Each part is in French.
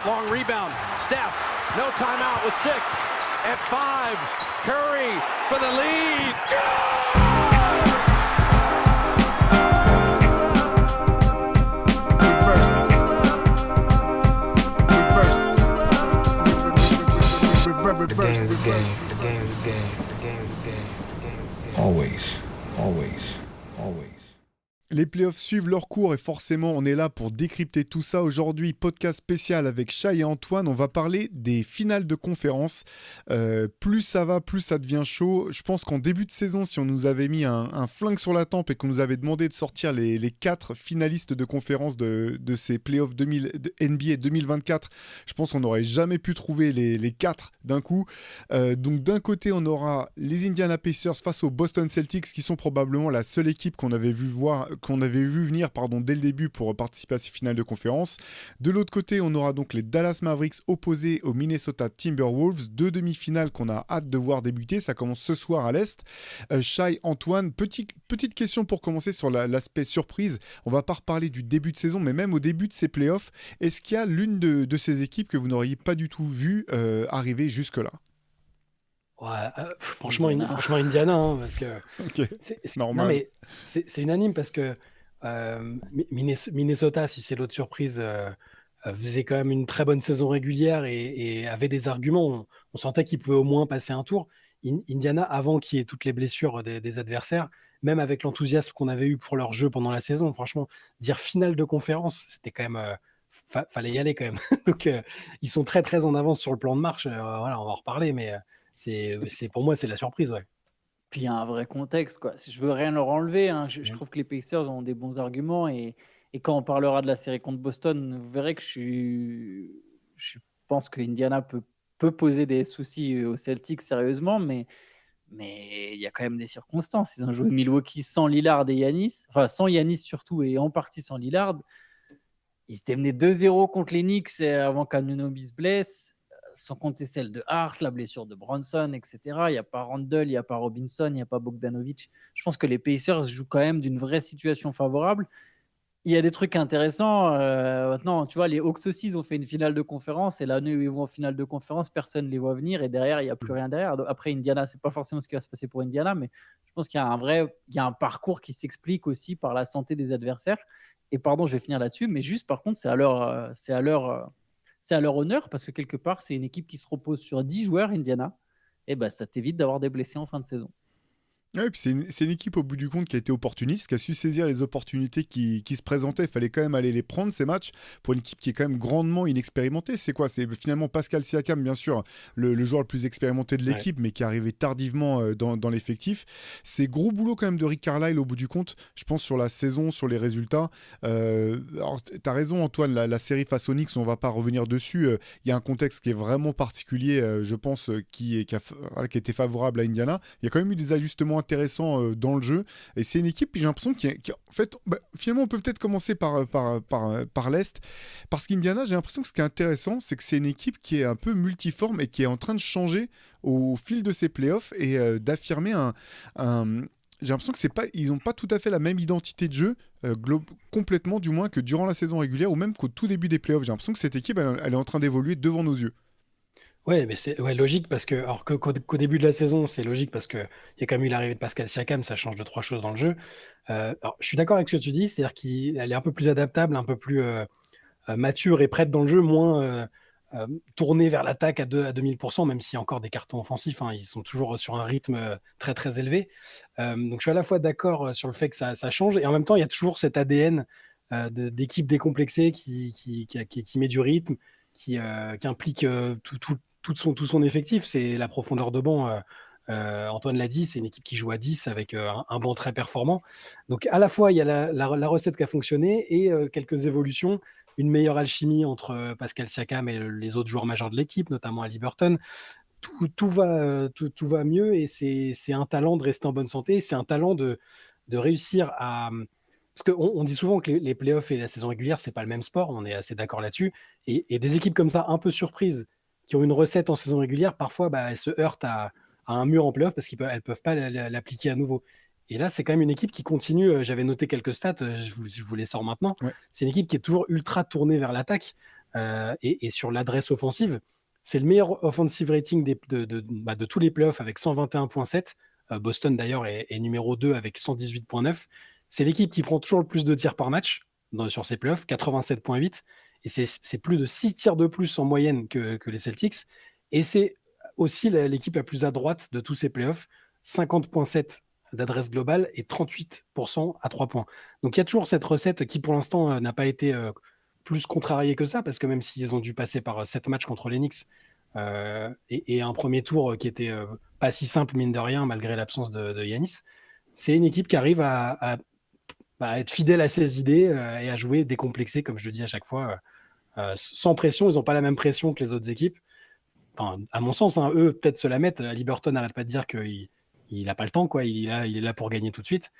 long rebound. Steph, no timeout with 6. At 5, Curry for the lead. The game's a game. The game's a game. The game's a game. The game's a game. Always. Les playoffs suivent leur cours et forcément on est là pour décrypter tout ça. Aujourd'hui, podcast spécial avec Shai et Antoine. On va parler des finales de conférence. Plus ça va, plus ça devient chaud. Je pense qu'en début de saison, si on nous avait mis un flingue sur la tempe et qu'on nous avait demandé de sortir les 4 finalistes de conférence de ces playoffs NBA 2024, je pense qu'on n'aurait jamais pu trouver les 4 d'un coup. Donc d'un côté, on aura les Indiana Pacers face aux Boston Celtics qui sont probablement la seule équipe qu'on avait vu venir dès le début pour participer à ces finales de conférence. De l'autre côté, on aura donc les Dallas Mavericks opposés aux Minnesota Timberwolves, 2 demi-finales qu'on a hâte de voir débuter. Ça commence ce soir à l'Est. Shai, Antoine, petite question pour commencer sur l'aspect surprise. On va pas reparler du début de saison, mais même au début de ces playoffs, est-ce qu'il y a l'une de ces équipes que vous n'auriez pas du tout vu arriver jusque-là? Ouais, franchement, Indiana, hein, parce que Ok, normal. non mais c'est unanime parce que Minnesota, si c'est l'autre surprise, faisait quand même une très bonne saison régulière et avait des arguments. On sentait qu'ils pouvaient au moins passer un tour. Indiana, avant qu'il y ait toutes les blessures des adversaires, même avec l'enthousiasme qu'on avait eu pour leur jeu pendant la saison, franchement, dire finale de conférence, c'était quand même fallait y aller quand même. Donc ils sont très très en avance sur le plan de marche. Voilà, on va en reparler, mais c'est pour moi c'est la surprise, ouais. Puis il y a un vrai contexte, quoi. Je veux rien leur enlever, hein. Je trouve que les Pacers ont des bons arguments et quand on parlera de la série contre Boston, vous verrez que je pense que Indiana peut poser des soucis aux Celtics sérieusement, mais il y a quand même des circonstances. Ils ont joué Milwaukee sans Lillard et Giannis, enfin sans Giannis surtout et en partie sans Lillard. Ils s'étaient menés 2-0 contre les Knicks avant qu'Anunoby se blesse. Sans compter celle de Hart, la blessure de Bronson, etc. Il n'y a pas Randle, il n'y a pas Robinson, il n'y a pas Bogdanovic. Je pense que les Pacers jouent quand même d'une vraie situation favorable. Il y a des trucs intéressants. Maintenant, tu vois, les Hawks aussi, ils ont fait une finale de conférence. Et l'année où ils vont en finale de conférence, personne ne les voit venir. Et derrière, il n'y a plus rien derrière. Donc, après, Indiana, ce n'est pas forcément ce qui va se passer pour Indiana. Mais je pense qu'il y a un parcours qui s'explique aussi par la santé des adversaires. Et pardon, je vais finir là-dessus. Mais juste, par contre, c'est à leur honneur parce que quelque part, c'est une équipe qui se repose sur 10 joueurs, Indiana. Et ben, ça t'évite d'avoir des blessés en fin de saison. Ouais, puis c'est une équipe au bout du compte qui a été opportuniste, qui a su saisir les opportunités qui se présentaient. Il fallait quand même aller les prendre, ces matchs, pour une équipe qui est quand même grandement inexpérimentée. C'est quoi? C'est finalement Pascal Siakam, bien sûr, le joueur le plus expérimenté de l'équipe, mais qui est arrivé tardivement dans l'effectif. C'est gros boulot quand même de Rick Carlisle au bout du compte, je pense, sur la saison, sur les résultats. Alors, tu as raison, Antoine, la série face aux Knicks, on ne va pas revenir dessus. Il y a un contexte qui est vraiment particulier, je pense, qui a été favorable à Indiana. Il y a quand même eu des ajustements intéressant dans le jeu et c'est une équipe, j'ai l'impression qui en fait, finalement on peut peut-être commencer par l'Est, parce qu'Indiana, j'ai l'impression que ce qui est intéressant, c'est que c'est une équipe qui est un peu multiforme et qui est en train de changer au fil de ses playoffs et d'affirmer j'ai l'impression que ils n'ont pas tout à fait la même identité de jeu, complètement du moins, que durant la saison régulière ou même qu'au tout début des playoffs. J'ai l'impression que cette équipe, elle est en train d'évoluer devant nos yeux. Ouais, mais c'est logique parce que, alors qu'au début de la saison, c'est logique parce qu'il y a quand même eu l'arrivée de Pascal Siakam, ça change de 3 choses dans le jeu. Alors, je suis d'accord avec ce que tu dis, c'est-à-dire qu'elle est un peu plus adaptable, un peu plus mature et prête dans le jeu, moins tournée vers l'attaque à 2000%, même s'il y a encore des cartons offensifs, hein, ils sont toujours sur un rythme très très élevé. Donc, je suis à la fois d'accord sur le fait que ça change et en même temps, il y a toujours cet ADN d'équipe décomplexée qui met du rythme, qui implique tout son effectif. C'est la profondeur de banc. Antoine l'a dit, c'est une équipe qui joue à 10 avec un banc très performant. Donc à la fois, il y a la recette qui a fonctionné et quelques évolutions, une meilleure alchimie entre Pascal Siakam et les autres joueurs majeurs de l'équipe, notamment Haliburton. Tout va mieux et c'est un talent de rester en bonne santé. C'est un talent de réussir à... Parce qu'on dit souvent que les playoffs et la saison régulière, c'est pas le même sport, on est assez d'accord là-dessus. Et des équipes comme ça, un peu surprises, qui ont une recette en saison régulière, parfois elles se heurtent à un mur en playoff parce qu'elles ne peuvent pas l'appliquer à nouveau. Et là, c'est quand même une équipe qui continue. J'avais noté quelques stats, je vous les sors maintenant. Ouais. C'est une équipe qui est toujours ultra tournée vers l'attaque. et sur l'adresse offensive. C'est le meilleur offensive rating de tous les playoffs avec 121,7. Boston d'ailleurs est numéro 2 avec 118,9. C'est l'équipe qui prend toujours le plus de tirs par match sur ces playoffs, 87,8. Et c'est plus de 6 tirs de plus en moyenne que les Celtics. Et c'est aussi l'équipe la plus à droite de tous ces playoffs, 50,7 d'adresse globale et 38% à 3 points. Donc il y a toujours cette recette qui pour l'instant n'a pas été plus contrariée que ça, parce que même s'ils ont dû passer par 7 matchs contre les Knicks et un premier tour qui était pas si simple mine de rien malgré l'absence de Giannis, c'est une équipe qui arrive à être fidèle à ses idées et à jouer décomplexé, comme je le dis à chaque fois, sans pression. Ils n'ont pas la même pression que les autres équipes. Enfin, à mon sens, eux peut-être se la mettent. Liberton n'arrête pas de dire qu'il n'a pas le temps, quoi. Il est là pour gagner tout de suite.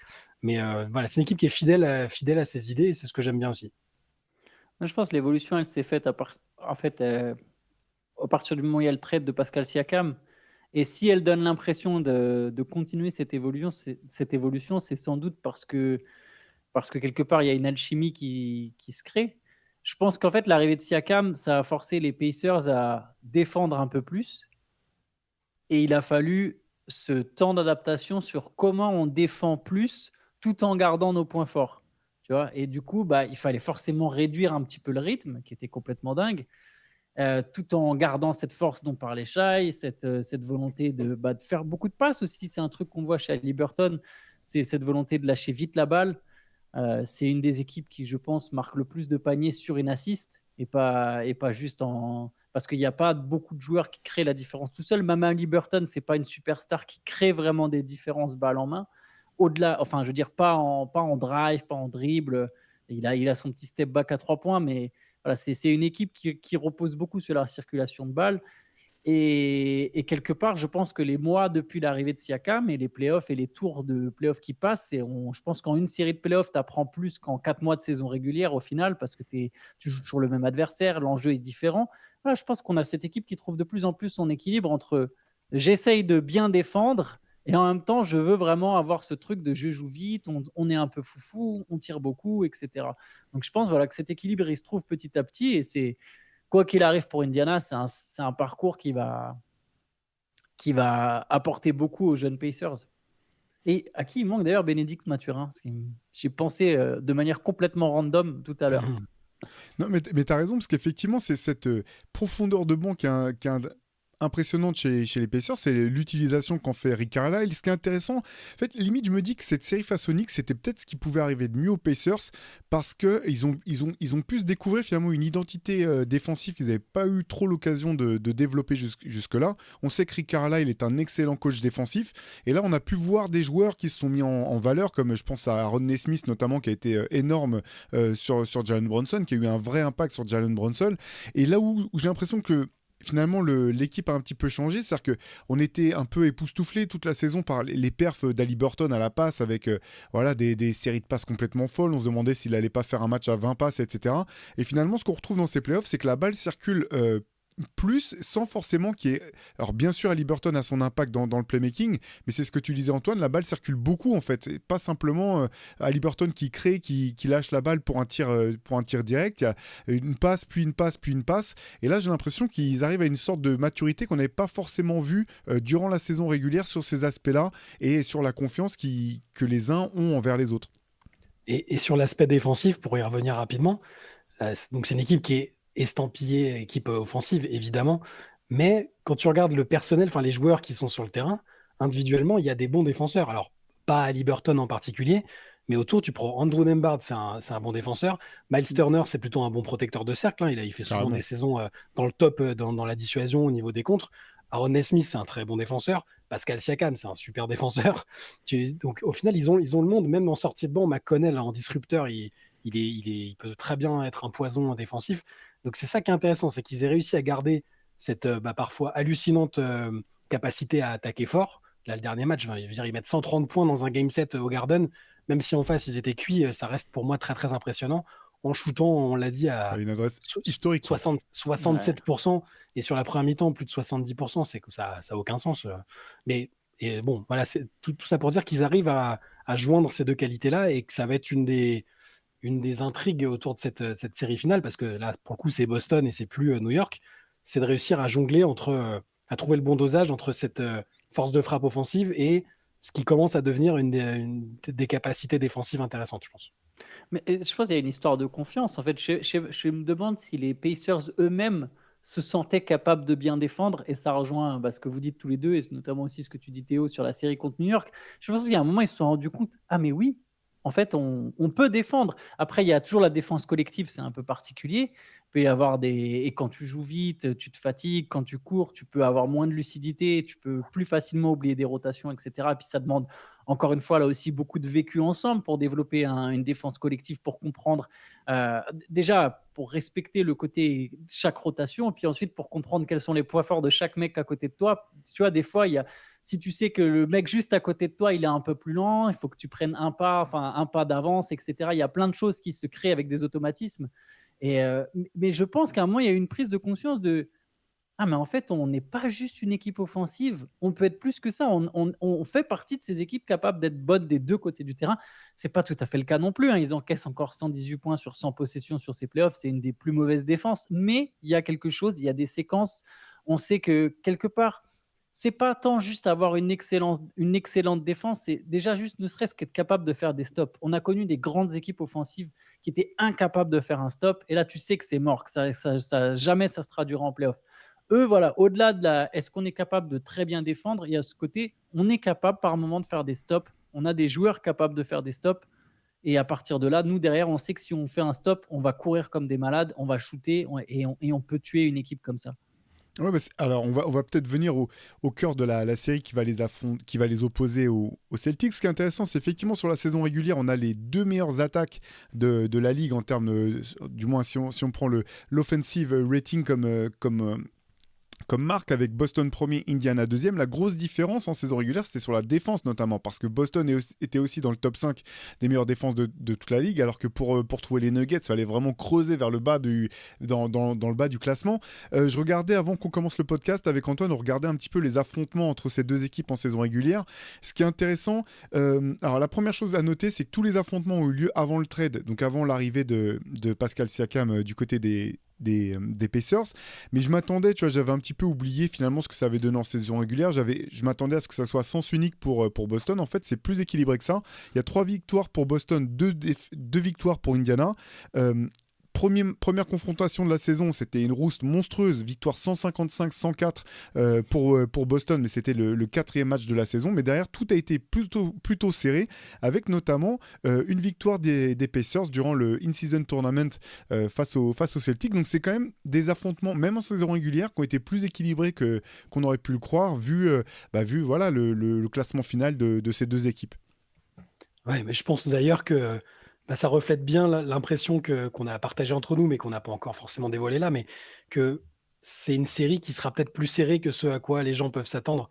Mais voilà, c'est une équipe qui est fidèle à ses idées, et c'est ce que j'aime bien aussi. Moi, je pense que l'évolution, elle s'est faite à partir du moment où il y a le trade de Pascal Siakam. Et si elle donne l'impression de continuer cette évolution, c'est sans doute parce que quelque part, il y a une alchimie qui se crée. Je pense qu'en fait, l'arrivée de Siakam, ça a forcé les Pacers à défendre un peu plus. Et il a fallu ce temps d'adaptation sur comment on défend plus tout en gardant nos points forts. Tu vois, et du coup, il fallait forcément réduire un petit peu le rythme, qui était complètement dingue, tout en gardant cette force dont parlait Shai, cette volonté de faire beaucoup de passes aussi. C'est un truc qu'on voit chez Liberton, c'est cette volonté de lâcher vite la balle. C'est une des équipes qui, je pense, marque le plus de paniers sur une assist et pas juste parce qu'il n'y a pas beaucoup de joueurs qui créent la différence tout seul. Même Liberton, c'est pas une superstar qui crée vraiment des différences balle en main. Au-delà, enfin, je veux dire, pas en drive, pas en dribble. Il a son petit step back à 3 points, mais voilà, c'est une équipe qui repose beaucoup sur la circulation de balles. Et quelque part, je pense que les mois depuis l'arrivée de Siakam et les playoffs et les tours de playoffs qui passent, je pense qu'en une série de playoffs, tu apprends plus qu'en 4 mois de saison régulière au final, parce que tu joues toujours le même adversaire, l'enjeu est différent. Voilà, je pense qu'on a cette équipe qui trouve de plus en plus son équilibre entre j'essaye de bien défendre et en même temps, je veux vraiment avoir ce truc de je joue vite, on est un peu foufou, on tire beaucoup, etc. Donc je pense voilà, que cet équilibre, il se trouve petit à petit et c'est quoi qu'il arrive pour Indiana, c'est un parcours qui va apporter beaucoup aux jeunes Pacers. Et à qui il manque d'ailleurs Bénédicte Mathurin, parce que j'ai pensé de manière complètement random tout à l'heure. Non, mais tu as raison, parce qu'effectivement, c'est cette profondeur de banc qui est impressionnante chez les Pacers, c'est l'utilisation qu'en fait Rick Carlisle. Ce qui est intéressant, en fait, limite, je me dis que cette série face aux Knicks, c'était peut-être ce qui pouvait arriver de mieux aux Pacers, parce qu'ils ont pu se découvrir finalement une identité défensive qu'ils n'avaient pas eu trop l'occasion de développer jusque-là. On sait que Rick Carlisle est un excellent coach défensif, et là, on a pu voir des joueurs qui se sont mis en valeur, comme je pense à Rodney Smith notamment, qui a été énorme sur Jalen Brunson, qui a eu un vrai impact sur Jalen Brunson. Et là où j'ai l'impression que finalement, l'équipe a un petit peu changé, c'est-à-dire qu'on était un peu époustouflé toute la saison par les perfs d'Haliburton à la passe, avec des séries de passes complètement folles. On se demandait s'il n'allait pas faire un match à 20 passes, etc. Et finalement, ce qu'on retrouve dans ces playoffs, c'est que la balle circule plus sans forcément qu'il y ait... Alors bien sûr, Haliburton a son impact dans le playmaking, mais c'est ce que tu disais Antoine, la balle circule beaucoup en fait. C'est pas simplement Haliburton qui crée, qui lâche la balle pour un tir direct. Il y a une passe, puis une passe, puis une passe. Et là, j'ai l'impression qu'ils arrivent à une sorte de maturité qu'on n'avait pas forcément vue durant la saison régulière sur ces aspects-là et sur la confiance que les uns ont envers les autres. Et sur l'aspect défensif, pour y revenir rapidement, donc c'est une équipe qui est estampillée équipe offensive, évidemment, mais quand tu regardes le personnel, enfin les joueurs qui sont sur le terrain, individuellement, il y a des bons défenseurs. Alors, pas Haliburton en particulier, mais autour, tu prends Andrew Nembhard, c'est un bon défenseur. Miles Turner, c'est plutôt un bon protecteur de cercle. Il fait souvent des saisons dans le top, dans la dissuasion au niveau des contres. Aaron Nesmith, c'est un très bon défenseur. Pascal Siakam, c'est un super défenseur. Donc, au final, ils ont le monde. Même en sortie de banc, McConnell, en disrupteur, il peut très bien être un poison défensif. Donc, c'est ça qui est intéressant, c'est qu'ils aient réussi à garder cette parfois hallucinante capacité à attaquer fort. Là, le dernier match, ils mettent 130 points dans un game set au Garden. Même si en face, ils étaient cuits, ça reste pour moi très, très impressionnant. En shootant, on l'a dit, à une adresse historique. 67%. Et sur la première mi-temps, plus de 70%. C'est que ça n'a aucun sens. Mais voilà, c'est tout ça pour dire qu'ils arrivent à joindre ces deux qualités-là et que ça va être une des une des intrigues autour de cette série finale, parce que là, pour le coup, c'est Boston et c'est plus New York, c'est de réussir à jongler à trouver le bon dosage entre cette force de frappe offensive et ce qui commence à devenir une des capacités défensives intéressantes, je pense. Mais je pense qu'il y a une histoire de confiance. En fait, je me demande si les Pacers eux-mêmes se sentaient capables de bien défendre, et ça rejoint ce que vous dites tous les deux, et notamment aussi ce que tu dis Théo sur la série contre New York. Je pense qu'il y a un moment, ils se sont rendus compte, ah mais oui, en fait, on peut défendre. Après, il y a toujours la défense collective, c'est un peu particulier. Il peut y avoir et quand tu joues vite, tu te fatigues, quand tu cours, tu peux avoir moins de lucidité, tu peux plus facilement oublier des rotations, etc. Et puis ça demande, encore une fois, là aussi, beaucoup de vécu ensemble pour développer une défense collective, pour comprendre, déjà, pour respecter le côté de chaque rotation, et puis ensuite pour comprendre quels sont les points forts de chaque mec à côté de toi. Tu vois, des fois, si tu sais que le mec juste à côté de toi, il est un peu plus lent, il faut que tu prennes un pas d'avance, etc. Il y a plein de choses qui se créent avec des automatismes. Mais je pense qu'à un moment, il y a eu une prise de conscience de ah, mais en fait, on n'est pas juste une équipe offensive, on peut être plus que ça. On fait partie de ces équipes capables d'être bonnes des deux côtés du terrain. C'est pas tout à fait le cas non plus, hein. Ils encaissent encore 118 points sur 100 possessions sur ces playoffs. C'est une des plus mauvaises défenses. Mais il y a quelque chose, il y a des séquences. On sait que quelque part, c'est pas tant juste avoir une excellente défense, c'est déjà juste ne serait-ce qu'être capable de faire des stops. On a connu des grandes équipes offensives qui étaient incapables de faire un stop. Et là, tu sais que c'est mort, que jamais ça se traduira en playoff. Eux, voilà, au-delà de est-ce qu'on est capable de très bien défendre, il y a ce côté, on est capable par moment de faire des stops. On a des joueurs capables de faire des stops. Et à partir de là, nous, derrière, on sait que si on fait un stop, on va courir comme des malades, on va shooter et on peut tuer une équipe comme ça. Ouais, alors, on va peut-être venir au cœur de la série qui va les opposer aux Celtics. Ce qui est intéressant, c'est effectivement sur la saison régulière, on a les deux meilleures attaques de la ligue en termes, du moins si on prend l'offensive rating comme marque, avec Boston premier, Indiana deuxième. La grosse différence en saison régulière, c'était sur la défense notamment, parce que Boston était aussi dans le top 5 des meilleures défenses de toute la ligue, alors que pour trouver les Nuggets, il fallait vraiment creuser vers le bas dans le bas du classement. Je regardais, avant qu'on commence le podcast avec Antoine, on regardait un petit peu les affrontements entre ces deux équipes en saison régulière. Ce qui est intéressant, alors la première chose à noter, c'est que tous les affrontements ont eu lieu avant le trade, donc avant l'arrivée de Pascal Siakam du côté des Pacers, mais je m'attendais, tu vois, j'avais un petit peu oublié finalement ce que ça avait donné en saison régulière. Je m'attendais à ce que ça soit sens unique pour Boston. En fait, c'est plus équilibré que ça. Il y a 3 victoires pour Boston, 2 victoires pour Indiana. Première confrontation de la saison, c'était une rouste monstrueuse, victoire 155-104 pour Boston, mais c'était le 4e match de la saison. Mais derrière, tout a été plutôt serré, avec notamment une victoire des Pacers durant le In-Season Tournament face aux Celtics. Donc c'est quand même des affrontements, même en saison régulière, qui ont été plus équilibrés qu'on aurait pu le croire, vu voilà, le classement final de ces deux équipes. Ouais, mais je pense d'ailleurs que ça reflète bien l'impression qu'on a partagée entre nous, mais qu'on n'a pas encore forcément dévoilé là, mais que c'est une série qui sera peut-être plus serrée que ce à quoi les gens peuvent s'attendre.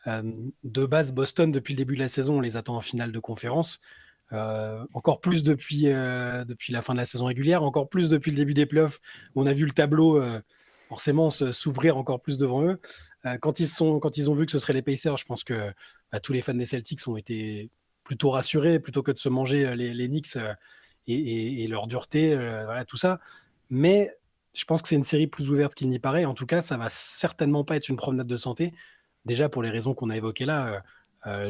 De base, Boston, depuis le début de la saison, on les attend en finale de conférence. Encore plus depuis la fin de la saison régulière, encore plus depuis le début des playoffs. On a vu le tableau forcément s'ouvrir encore plus devant eux. Quand ils ont vu que ce seraient les Pacers, je pense que tous les fans des Celtics ont été plutôt rassurés, plutôt que de se manger les Knicks et leur dureté, voilà, tout ça. Mais je pense que c'est une série plus ouverte qu'il n'y paraît. En tout cas, ça va certainement pas être une promenade de santé. Déjà pour les raisons qu'on a évoquées là,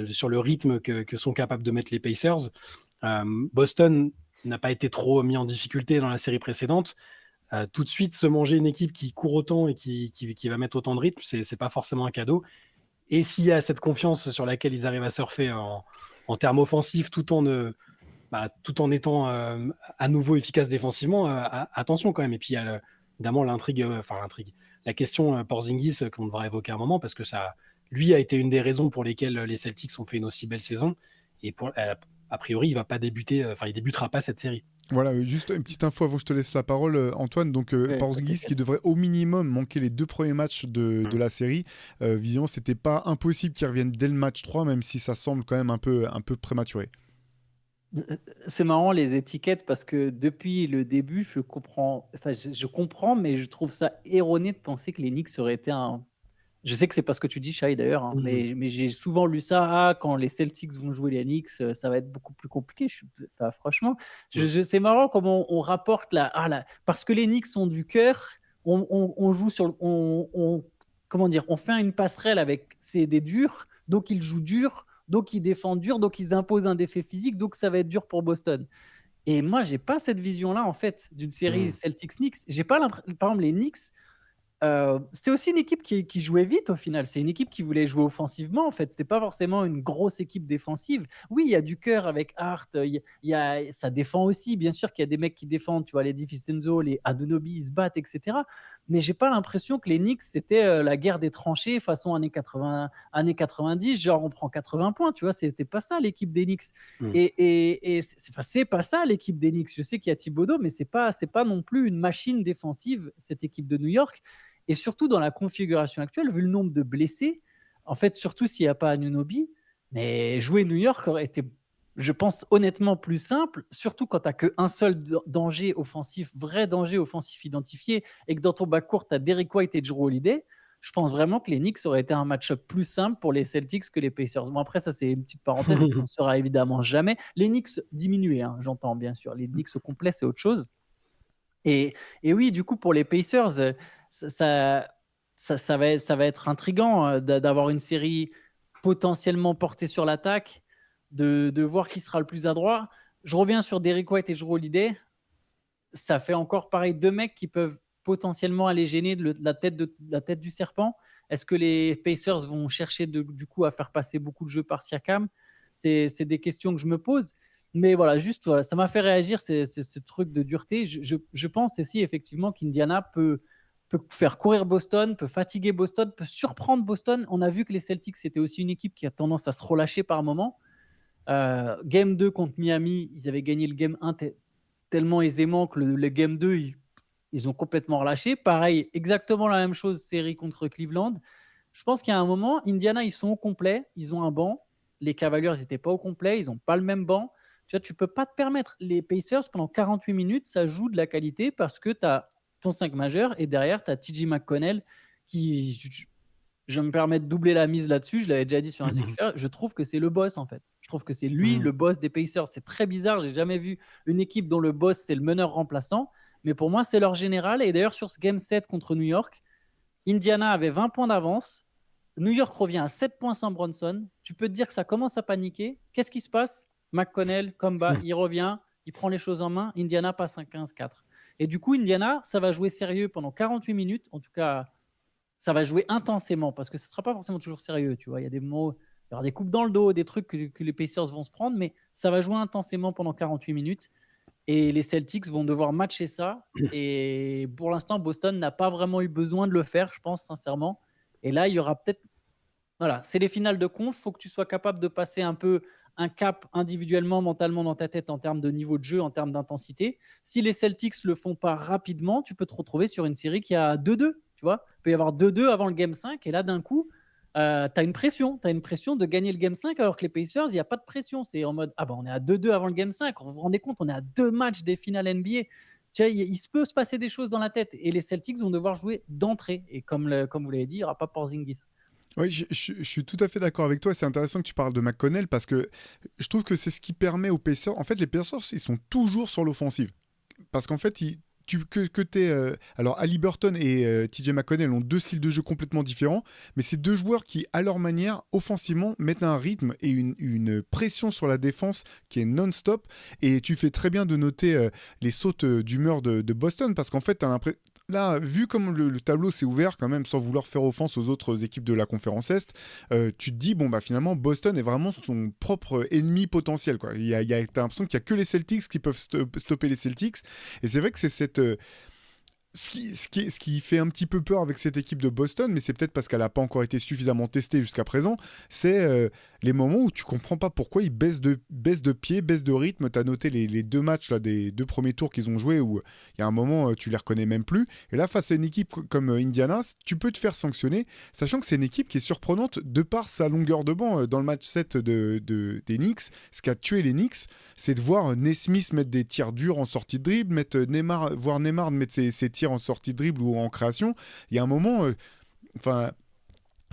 sur le rythme que sont capables de mettre les Pacers. Boston n'a pas été trop mis en difficulté dans la série précédente. Tout de suite, se manger une équipe qui court autant et qui va mettre autant de rythme, c'est pas forcément un cadeau. Et s'il y a cette confiance sur laquelle ils arrivent à surfer en termes offensifs, tout en étant à nouveau efficace défensivement, attention quand même. Et puis il y a évidemment l'intrigue, la question Porzingis qu'on devra évoquer un moment, parce que ça, lui, a été une des raisons pour lesquelles les Celtics ont fait une aussi belle saison. Et a priori, il va pas débuter, il débutera pas cette série. Voilà, juste une petite info avant que je te laisse la parole, Antoine. Donc, Porzingis qui devrait au minimum manquer les 2 premiers matchs de la série. Visiblement, c'était pas impossible qu'il revienne dès le match 3, même si ça semble quand même un peu prématuré. C'est marrant les étiquettes, parce que depuis le début, je comprends, mais je trouve ça erroné de penser que les Knicks auraient été Je sais que c'est pas ce que tu dis, Shai, d'ailleurs, hein, mais j'ai souvent lu ça. Quand les Celtics vont jouer les Knicks, ça va être beaucoup plus compliqué. Enfin, franchement, c'est marrant comment on rapporte parce que les Knicks ont du cœur, on joue sur. Comment dire, on fait une passerelle avec des durs, donc ils jouent dur, donc ils défendent dur, donc ils imposent un défait physique, donc ça va être dur pour Boston. Et moi, j'ai pas cette vision-là, en fait, d'une série Celtics-Knicks. J'ai pas l'impression. Par exemple, les Knicks. C'était aussi une équipe qui jouait vite au final. C'est une équipe qui voulait jouer offensivement en fait. C'était pas forcément une grosse équipe défensive. Oui, il y a du cœur avec Hart. Ça défend aussi. Bien sûr qu'il y a des mecs qui défendent. Tu vois, les DiVincenzo, les Anunoby, ils se battent, etc. Mais j'ai pas l'impression que les Knicks c'était la guerre des tranchées façon années 80, années 90. Genre on prend 80 points. Tu vois, c'était pas ça l'équipe des Knicks. Et c'est pas ça l'équipe des Knicks. Je sais qu'il y a Thibodeau, mais c'est pas non plus une machine défensive cette équipe de New York. Et surtout dans la configuration actuelle, vu le nombre de blessés, en fait, surtout s'il n'y a pas Anunoby, mais jouer New York aurait été, je pense, honnêtement plus simple, surtout quand tu n'as qu'un seul danger offensif, vrai danger offensif identifié, et que dans ton backcourt, tu as Derrick White et Jrue Holiday. Je pense vraiment que les Knicks auraient été un match-up plus simple pour les Celtics que les Pacers. Bon, après, ça, c'est une petite parenthèse, on ne saura évidemment jamais. Les Knicks diminués, j'entends bien sûr. Les Knicks au complet, c'est autre chose. Et oui, du coup, pour les Pacers, ça va être intriguant d'avoir une série potentiellement portée sur l'attaque, de voir qui sera le plus adroit. Je reviens sur Derrick White et Jrue Holiday. Ça fait encore pareil, deux mecs qui peuvent potentiellement aller gêner la tête du serpent. Est-ce que les Pacers vont chercher du coup à faire passer beaucoup de jeux par Siakam ? C'est des questions que je me pose. Mais voilà, juste, voilà, ça m'a fait réagir, ce truc de dureté. Je pense aussi effectivement qu'Indiana peut faire courir Boston, peut fatiguer Boston, peut surprendre Boston. On a vu que les Celtics, c'était aussi une équipe qui a tendance à se relâcher par moment. Game 2 contre Miami, ils avaient gagné le Game 1 tellement aisément que le Game 2, ils ont complètement relâché. Pareil, exactement la même chose, série contre Cleveland. Je pense qu'il y a un moment, Indiana, ils sont au complet, ils ont un banc. Les Cavaliers, ils n'étaient pas au complet, ils n'ont pas le même banc. Tu vois, tu ne peux pas te permettre. Les Pacers, pendant 48 minutes, ça joue de la qualité parce que tu as ton 5 majeur et derrière, tu as TJ McConnell qui, je me permets de doubler la mise là-dessus, je l'avais déjà dit sur un CQFR, je trouve que c'est le boss en fait. Je trouve que c'est lui le boss des Pacers. C'est très bizarre, j'ai jamais vu une équipe dont le boss c'est le meneur remplaçant, mais pour moi c'est leur général. Et d'ailleurs sur ce Game 7 contre New York, Indiana avait 20 points d'avance, New York revient à 7 points sans Bronson. Tu peux te dire que ça commence à paniquer. Qu'est-ce qui se passe ? McConnell, combat, il revient, il prend les choses en main, Indiana passe un 15-4. Et du coup, Indiana, ça va jouer sérieux pendant 48 minutes. En tout cas, ça va jouer intensément parce que ce ne sera pas forcément toujours sérieux. Tu vois, il y a des mots, il y aura des coupes dans le dos, des trucs que les Pacers vont se prendre, mais ça va jouer intensément pendant 48 minutes. Et les Celtics vont devoir matcher ça. Et pour l'instant, Boston n'a pas vraiment eu besoin de le faire, je pense, sincèrement. Et là, il y aura peut-être... Voilà, c'est les finales de conf. Il faut que tu sois capable de passer un peu un cap individuellement, mentalement dans ta tête en termes de niveau de jeu, en termes d'intensité. Si les Celtics ne le font pas rapidement, tu peux te retrouver sur une série qui a 2-2. Tu vois, il peut y avoir 2-2 avant le Game 5. Et là, d'un coup, tu as une pression. Tu as une pression de gagner le Game 5 alors que les Pacers, il n'y a pas de pression. C'est en mode, on est à 2-2 avant le Game 5. Vous vous rendez compte, on est à 2 matchs des finales NBA. Tiens, il peut se passer des choses dans la tête. Et les Celtics vont devoir jouer d'entrée. Et comme vous l'avez dit, il n'y aura pas Porzingis. Oui, je suis tout à fait d'accord avec toi. C'est intéressant que tu parles de McConnell parce que je trouve que c'est ce qui permet aux Pacers. En fait, les Pacers, ils sont toujours sur l'offensive. Parce qu'en fait, alors, Haliburton et TJ McConnell ont deux styles de jeu complètement différents, mais c'est deux joueurs qui, à leur manière, offensivement, mettent un rythme et une pression sur la défense qui est non-stop. Et tu fais très bien de noter les sautes d'humeur de Boston parce qu'en fait, tu as l'impression. Là, vu comme le tableau s'est ouvert quand même, sans vouloir faire offense aux autres équipes de la conférence Est, tu te dis, finalement, Boston est vraiment son propre ennemi potentiel, quoi. T'as l'impression qu'il n'y a que les Celtics qui peuvent stopper les Celtics. Et c'est vrai que c'est cette... Ce qui fait un petit peu peur avec cette équipe de Boston, mais c'est peut-être parce qu'elle n'a pas encore été suffisamment testée jusqu'à présent, c'est les moments où tu comprends pas pourquoi ils baissent de pied, baissent de rythme. Tu as noté les deux matchs là, des deux premiers tours qu'ils ont joués où il y a un moment tu les reconnais même plus. Et là, face à une équipe comme Indiana, tu peux te faire sanctionner, sachant que c'est une équipe qui est surprenante de par sa longueur de banc. Dans le match 7 des Knicks, ce qui a tué les Knicks, c'est de voir Nesmith mettre des tirs durs en sortie de dribble, voir Neymar mettre ses tirs en sortie de dribble ou en création. Il y a un moment,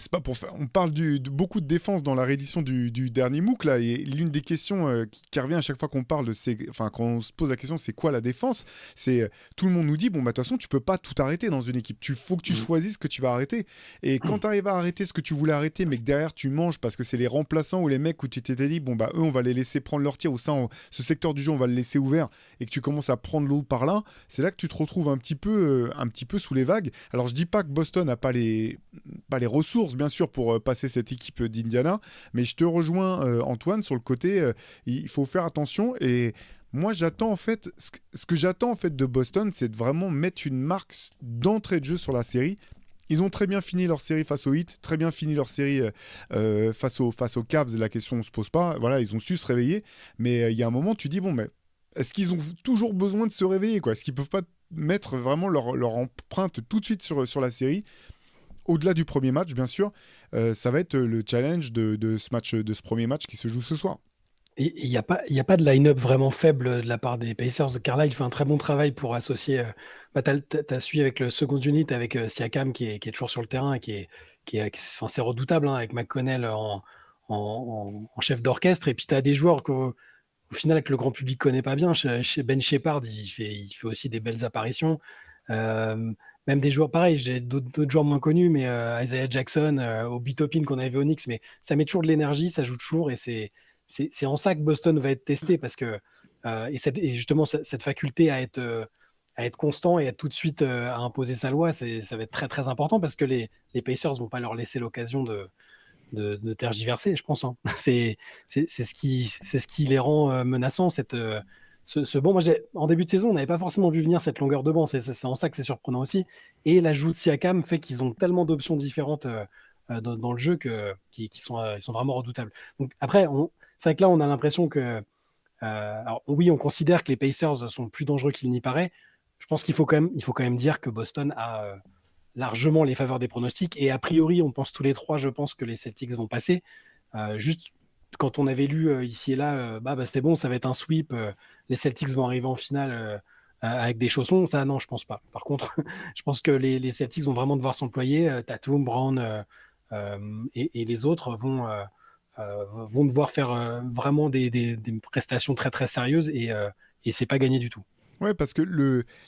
C'est pas pour faire. On parle de beaucoup de défense dans la réédition du dernier MOOC là, et l'une des questions qui revient à chaque fois qu'on parle quand on se pose la question, c'est quoi la défense? C'est tout le monde nous dit bon bah de toute façon tu peux pas tout arrêter dans une équipe. Faut que tu choisisses ce que tu vas arrêter. Et quand tu arrives à arrêter ce que tu voulais arrêter, mais que derrière tu manges parce que c'est les remplaçants ou les mecs où tu t'étais dit bon bah eux on va les laisser prendre leur tir ou ça, ce secteur du jeu on va le laisser ouvert et que tu commences à prendre l'eau par là, c'est là que tu te retrouves un petit peu sous les vagues. Alors je dis pas que Boston n'a pas les ressources bien sûr pour passer cette équipe d'Indiana, mais je te rejoins Antoine sur le côté il faut faire attention. Et moi j'attends en fait ce que j'attends en fait de Boston, c'est de vraiment mettre une marque d'entrée de jeu sur la série. Ils ont très bien fini leur série face au Heat, très bien fini leur série face aux Cavs, la question ne se pose pas, voilà, ils ont su se réveiller, mais il y a un moment tu dis bon mais est-ce qu'ils ont toujours besoin de se réveiller quoi? Est-ce qu'ils peuvent pas mettre vraiment leur empreinte tout de suite sur la série? Au-delà du premier match, bien sûr, ça va être le challenge de ce premier match qui se joue ce soir. Il n'y a pas de line-up vraiment faible de la part des Pacers. Carlisle fait un très bon travail pour associer. T'as suivi avec le second unit, avec Siakam qui est toujours sur le terrain et enfin, c'est redoutable hein, avec McConnell en chef d'orchestre. Et puis tu as des joueurs au final que le grand public connaît pas bien. Chez Ben Shepherd, il fait aussi des belles apparitions. Même des joueurs pareils, j'ai d'autres joueurs moins connus, mais Isaiah Jackson, Obi Toppin qu'on avait vu au Knicks, mais ça met toujours de l'énergie, ça joue toujours, et c'est en ça que Boston va être testé parce que et justement cette faculté à être constant et à tout de suite à imposer sa loi, ça va être très très important parce que les Pacers vont pas leur laisser l'occasion de tergiverser, je pense. Hein. C'est ce qui les rend menaçants. Moi, en début de saison, on n'avait pas forcément vu venir cette longueur de banc. C'est en ça que c'est surprenant aussi. Et l'ajout de Siakam fait qu'ils ont tellement d'options différentes dans le jeu qu'ils sont vraiment redoutables. Donc, après, c'est vrai que là, on a l'impression que. Alors, oui, on considère que les Pacers sont plus dangereux qu'il n'y paraît. Je pense qu'il faut quand même dire que Boston a largement les faveurs des pronostics. Et a priori, on pense tous les trois, je pense que les Celtics vont passer. Juste quand on avait lu ici et là, c'était bon, ça va être un sweep. Les Celtics vont arriver en finale avec des chaussons. Ça, non, je pense pas. Par contre, je pense que les Celtics vont vraiment devoir s'employer. Tatum, Brown et les autres vont devoir faire vraiment des prestations très très sérieuses et c'est pas gagné du tout. Ouais, parce que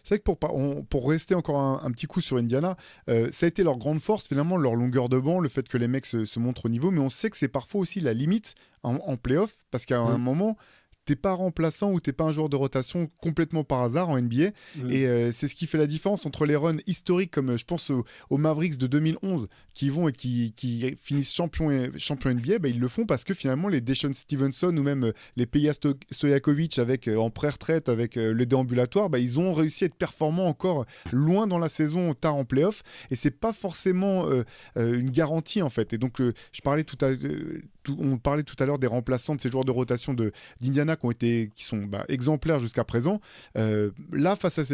c'est vrai que pour rester encore un petit coup sur Indiana, ça a été leur grande force, finalement, leur longueur de banc, le fait que les mecs se montrent au niveau, mais on sait que c'est parfois aussi la limite en play-off, parce qu'à un moment, t'es pas remplaçant ou t'es pas un joueur de rotation complètement par hasard en NBA. Et c'est ce qui fait la différence entre les runs historiques, comme je pense aux Mavericks de 2011, qui vont et qui finissent champion NBA. Ils le font parce que finalement, les Deshaun Stevenson ou même les Peja Stojakovic en pré-retraite avec le déambulatoire, ils ont réussi à être performants encore loin dans la saison, tard en playoff. Et c'est pas forcément une garantie en fait. Et donc, on parlait tout à l'heure des remplaçants de ces joueurs de rotation d'Indiana qui sont exemplaires jusqu'à présent. Là, face à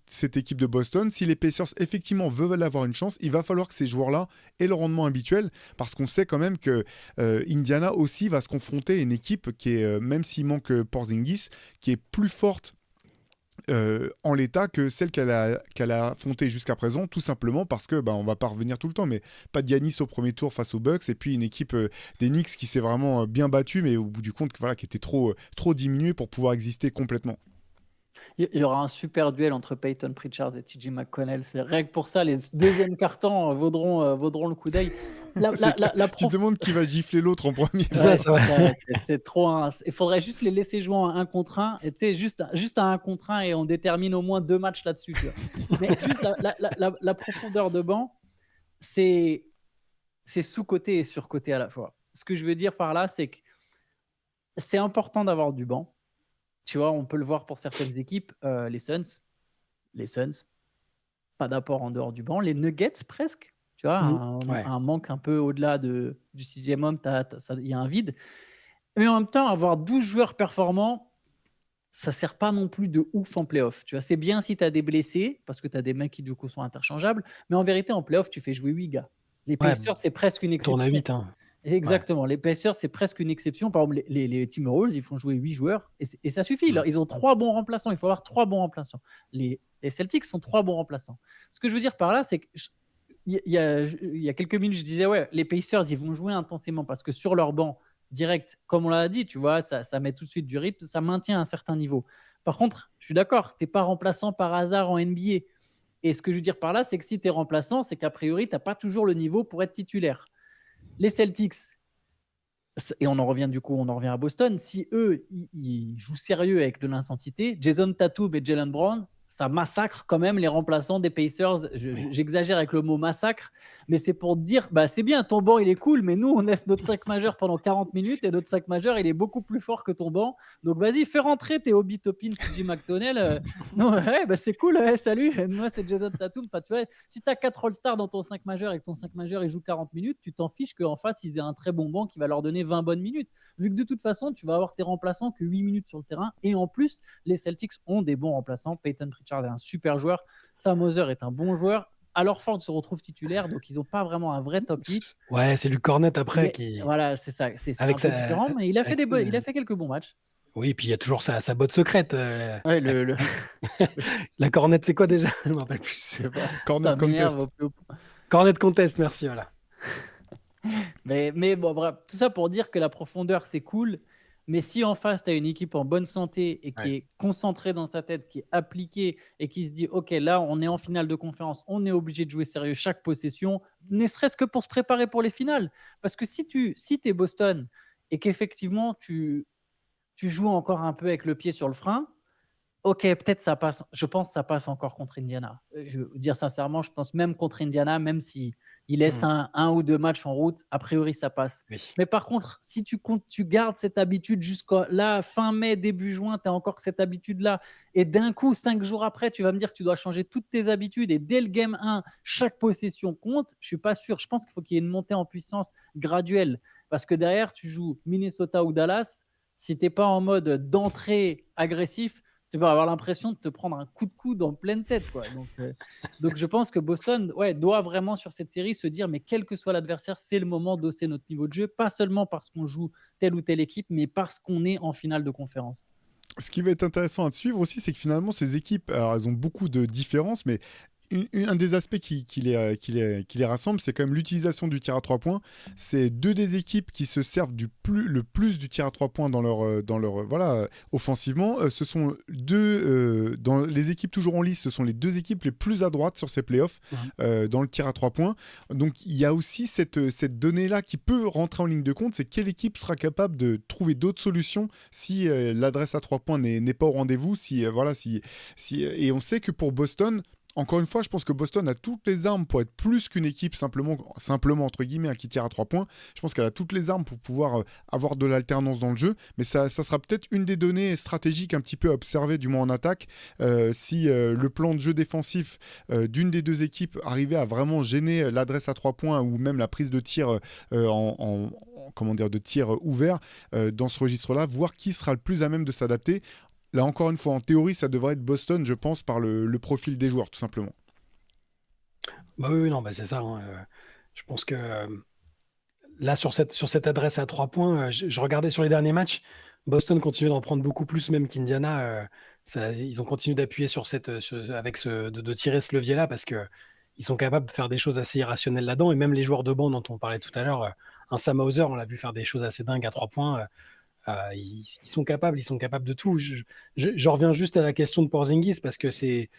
cette équipe de Boston, si les Pacers effectivement veulent avoir une chance, il va falloir que ces joueurs-là aient le rendement habituel, parce qu'on sait quand même que Indiana aussi va se confronter à une équipe qui est, même s'il manque Porzingis, qui est plus forte en l'état que celle qu'elle a affrontée jusqu'à présent, tout simplement parce que on va pas revenir tout le temps, mais pas de Giannis au premier tour face aux Bucks, et puis une équipe des Knicks qui s'est vraiment bien battue, mais au bout du compte qui était trop diminuée pour pouvoir exister complètement. Il y aura un super duel entre Peyton Pritchard et TJ McConnell. C'est rien que pour ça, les deuxièmes cartons vaudront le coup d'œil. Tu te demandes qui va gifler l'autre en premier. C'est trop. Il faudrait juste les laisser jouer en 1 contre 1. Et juste à 1 contre 1 et on détermine au moins 2 matchs là-dessus. Tu vois. Mais juste la profondeur de banc, c'est sous-coté et sur-coté à la fois. Ce que je veux dire par là, c'est que c'est important d'avoir du banc. Tu vois, on peut le voir pour certaines équipes, les Suns, pas d'apport en dehors du banc. Les Nuggets, presque, tu vois, un manque un peu au-delà du 6e homme, il y a un vide. Mais en même temps, avoir 12 joueurs performants, ça ne sert pas non plus de ouf en play-off. Tu vois, c'est bien si tu as des blessés, parce que tu as des mecs qui du coup sont interchangeables, mais en vérité, en play-off, tu fais jouer 8 gars. Les Pacers, c'est presque une exception. Tourne à 8, hein. Exactement. Ouais. Les Pacers, c'est presque une exception. Par exemple, les Timberwolves, ils font jouer 8 joueurs et ça suffit. Là, ils ont 3 bons remplaçants. Il faut avoir 3 bons remplaçants. Les Celtics sont 3 bons remplaçants. Ce que je veux dire par là, c'est que il y a quelques minutes, je disais, ouais, les Pacers, ils vont jouer intensément parce que sur leur banc, direct, comme on l'a dit, tu vois, ça met tout de suite du rythme, ça maintient un certain niveau. Par contre, je suis d'accord, tu n'es pas remplaçant par hasard en NBA. Et ce que je veux dire par là, c'est que si tu es remplaçant, c'est qu'a priori, tu n'as pas toujours le niveau pour être titulaire. Les Celtics, et on en revient à Boston, si eux, ils jouent sérieux avec de l'intensité, Jason Tatum et Jaylen Brown, ça massacre quand même les remplaçants des Pacers. J'exagère avec le mot massacre, mais c'est pour dire, bah, c'est bien, ton banc, il est cool, mais nous, on laisse notre 5 majeur pendant 40 minutes et notre 5 majeur, il est beaucoup plus fort que ton banc. Donc, vas-y, fais rentrer tes Obi Toppin, TJ McDonnell. Non, ouais, bah, c'est cool, ouais, salut. Moi, c'est Jason Tatum. Enfin, tu vois, si tu as 4 All-Stars dans ton 5 majeur et que ton 5 majeur, il joue 40 minutes, tu t'en fiches qu'en face, ils aient un très bon banc qui va leur donner 20 bonnes minutes. Vu que de toute façon, tu vas avoir tes remplaçants que 8 minutes sur le terrain. Et en plus, les Celtics ont des bons remplaçants. Peyton Pritchard est un super joueur. Sam Hauser est un bon joueur. Alors Ford se retrouve titulaire, donc ils n'ont pas vraiment un vrai top 8. Ouais, c'est Luc Cornet après Mais qui. voilà, c'est ça. C'est un Avec peu sa- différent, mais il a fait, avec il a fait quelques bons matchs. Oui, puis il y a toujours sa botte secrète. Ouais, La cornette, c'est quoi déjà? Je ne me rappelle je plus. sais pas. Corner Ça m'énerve contest. au plus haut point. Cornette contest, merci. Voilà. Mais bon, bref, tout ça pour dire que la profondeur, c'est cool. Mais si en face, tu as une équipe en bonne santé et qui est concentrée dans sa tête, qui est appliquée et qui se dit, OK, là, on est en finale de conférence, on est obligé de jouer sérieux chaque possession, ne serait-ce que pour se préparer pour les finales. Parce que si tu es Boston et qu'effectivement, tu joues encore un peu avec le pied sur le frein, OK, peut-être ça passe. Je pense que ça passe encore contre Indiana. Je veux dire sincèrement, je pense même contre Indiana, même si il laisse un ou deux matchs en route, a priori ça passe. Oui. Mais par contre, si tu gardes cette habitude jusqu'à là, fin mai, début juin, tu as encore cette habitude-là, et d'un coup, 5 jours après, tu vas me dire que tu dois changer toutes tes habitudes, et dès le game 1, chaque possession compte, je suis pas sûr. Je pense qu'il faut qu'il y ait une montée en puissance graduelle, parce que derrière, tu joues Minnesota ou Dallas, si tu n'es pas en mode d'entrée agressif, tu vas avoir l'impression de te prendre un coup de coude en pleine tête, quoi. Donc je pense que Boston doit vraiment sur cette série se dire, mais quel que soit l'adversaire, c'est le moment d'hausser notre niveau de jeu, pas seulement parce qu'on joue telle ou telle équipe, mais parce qu'on est en finale de conférence. Ce qui va être intéressant à suivre aussi, c'est que finalement, ces équipes, alors elles ont beaucoup de différences, mais un des aspects qui les rassemble, c'est quand même l'utilisation du tir à 3 points. C'est deux des équipes qui se servent le plus du tir à 3 points dans leur voilà, offensivement. Ce sont dans les équipes toujours en lice, ce sont les deux équipes les plus à droite sur ces playoffs dans le tir à 3 points. Donc il y a aussi cette donnée-là qui peut rentrer en ligne de compte, c'est quelle équipe sera capable de trouver d'autres solutions si l'adresse à 3 points n'est pas au rendez-vous. Et on sait que pour Boston, encore une fois, je pense que Boston a toutes les armes pour être plus qu'une équipe simplement entre guillemets, qui tire à 3 points. Je pense qu'elle a toutes les armes pour pouvoir avoir de l'alternance dans le jeu. Mais ça sera peut-être une des données stratégiques un petit peu à observer, du moins en attaque. Si le plan de jeu défensif d'une des deux équipes arrivait à vraiment gêner l'adresse à 3 points ou même la prise de tir de tir ouvert dans ce registre-là, voir qui sera le plus à même de s'adapter. Là, encore une fois, en théorie, ça devrait être Boston, je pense, par le profil des joueurs, tout simplement. Bah oui, non, bah c'est ça. Je pense que là, sur cette adresse à 3 points, je regardais sur les derniers matchs, Boston continue d'en prendre beaucoup plus, même qu'Indiana. Ils ont continué d'appuyer sur de tirer ce levier-là parce que ils sont capables de faire des choses assez irrationnelles là-dedans. Et même les joueurs de banc dont on parlait tout à l'heure, un Sam Hauser, on l'a vu faire des choses assez dingues à 3 points. Ils sont capables de tout. Je reviens juste à la question de Porzingis parce que c'est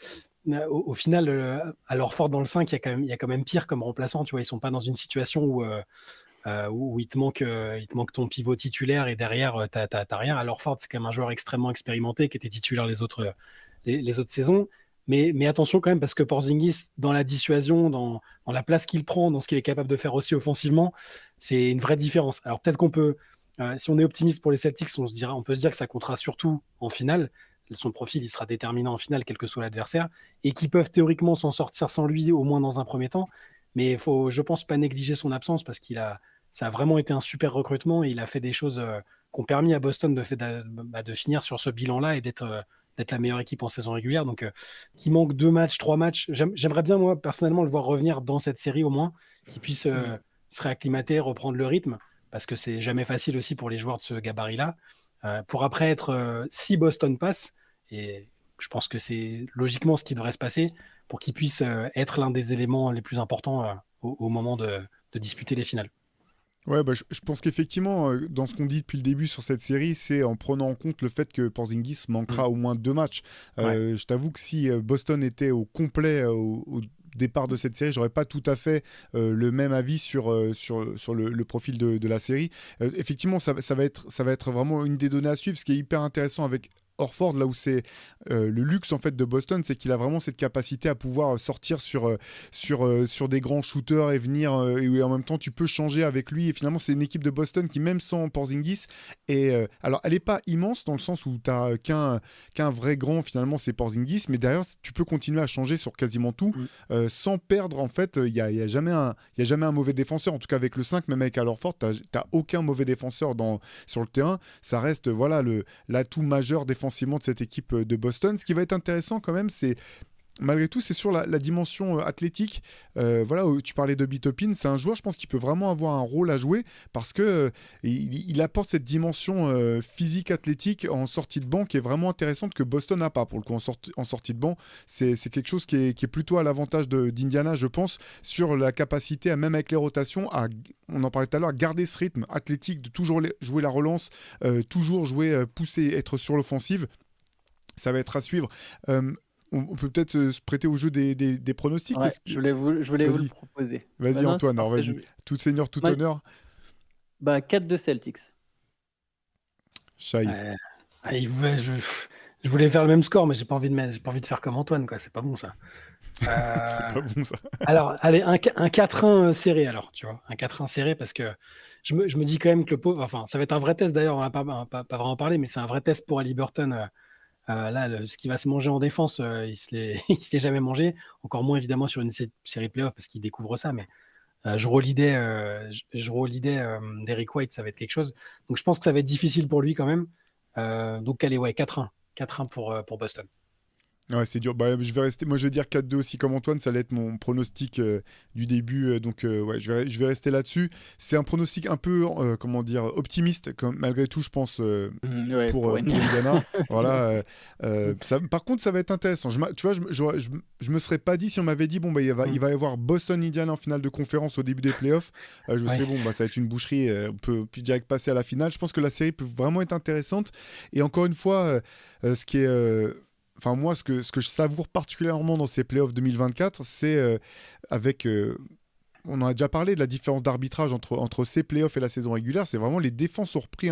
au final, à Horford dans le 5, il y a quand même pire comme remplaçant. Tu vois, ils sont pas dans une situation où il te manque ton pivot titulaire et derrière t'as rien. À Horford, c'est quand même un joueur extrêmement expérimenté qui était titulaire les autres saisons. Mais attention quand même, parce que Porzingis, dans la dissuasion, dans la place qu'il prend, dans ce qu'il est capable de faire aussi offensivement, c'est une vraie différence. Alors peut-être qu'on peut si on est optimiste pour les Celtics, on peut se dire que ça comptera surtout en finale. Son profil, il sera déterminant en finale, quel que soit l'adversaire, et qu'ils peuvent théoriquement s'en sortir sans lui, au moins dans un premier temps. Mais il faut, je pense, pas négliger son absence parce ça a vraiment été un super recrutement et il a fait des choses qui ont permis à Boston de finir sur ce bilan-là et d'être la meilleure équipe en saison régulière. Donc, qu'il manque 2 matchs, 3 matchs, j'aimerais bien, moi, personnellement, le voir revenir dans cette série au moins, qu'il puisse se réacclimater, reprendre le rythme. Parce que c'est jamais facile aussi pour les joueurs de ce gabarit-là. Pour après si Boston passe, et je pense que c'est logiquement ce qui devrait se passer, pour qu'il puisse être l'un des éléments les plus importants au moment de disputer les finales. Ouais, bah, je pense qu'effectivement, dans ce qu'on dit depuis le début sur cette série, c'est en prenant en compte le fait que Porzingis manquera au moins 2 matchs. Je t'avoue que si Boston était au complet au départ de cette série, j'aurais pas tout à fait le même avis sur le profil de la série. Effectivement, ça va être vraiment une des données à suivre. Ce qui est hyper intéressant avec Horford, là où c'est le luxe en fait de Boston, c'est qu'il a vraiment cette capacité à pouvoir sortir sur des grands shooters et venir et en même temps tu peux changer avec lui, et finalement c'est une équipe de Boston qui, même sans Porzingis, alors elle est pas immense dans le sens où tu as qu'un vrai grand, finalement c'est Porzingis, mais derrière tu peux continuer à changer sur quasiment tout sans perdre en fait. Il y a jamais un mauvais défenseur, en tout cas avec le 5, même avec Al Horford t'as aucun mauvais défenseur sur le terrain. Ça reste voilà l'atout majeur défensivement de cette équipe de Boston. Ce qui va être intéressant quand même, c'est malgré tout, c'est sur la dimension athlétique. Voilà, tu parlais de Bitopin, c'est un joueur, je pense, qui peut vraiment avoir un rôle à jouer parce que il apporte cette dimension physique athlétique en sortie de banc qui est vraiment intéressante, que Boston n'a pas pour le coup en sortie de banc. C'est quelque chose qui est plutôt à l'avantage d'Indiana, je pense, sur la capacité à, même avec les rotations, on en parlait tout à l'heure, à garder ce rythme athlétique, de toujours jouer la relance, toujours jouer, pousser, être sur l'offensive. Ça va être à suivre. On peut peut-être se prêter au jeu des pronostics. Ouais, je voulais vous le proposer. Vas-y, non, Antoine, alors parfait, vas-y. Tout seigneur, tout honneur. 4-2 Celtics. Shai. Je voulais faire le même score, mais j'ai pas envie de faire comme Antoine, quoi. C'est pas bon, ça. C'est pas bon, ça. Alors, allez, un 4-1 serré, alors, tu vois. Un 4-1 serré, parce que je me dis quand même que le pauvre... Enfin, ça va être un vrai test, d'ailleurs, on n'a pas vraiment parlé, mais c'est un vrai test pour Haliburton. Là, ce qui va se manger en défense, il se l'est jamais mangé. Encore moins, évidemment, sur une série playoff, parce qu'il découvre ça. Mais je relidais d'Eric White, ça va être quelque chose. Donc, je pense que ça va être difficile pour lui quand même. Donc, allez, ouais, 4-1. 4-1 pour Boston. Ouais, c'est dur. Bah, je vais dire 4-2 aussi comme Antoine, ça allait être mon pronostic du début. Donc, ouais, je vais rester là-dessus. C'est un pronostic un peu, comment dire, optimiste, malgré tout, je pense, pour Indiana. Voilà, par contre, ça va être intéressant. Tu vois, je me serais pas dit, si on m'avait dit, bon, bah, il va y avoir Boston-Indiana en finale de conférence au début des playoffs, je me serais dit, bon, bah, ça va être une boucherie, on peut plus direct passer à la finale. Je pense que la série peut vraiment être intéressante. Et encore une fois, ce qui est... Enfin, moi, ce que je savoure particulièrement dans ces playoffs 2024, c'est on en a déjà parlé de la différence d'arbitrage entre ces playoffs et la saison régulière. C'est vraiment les défenses ont repris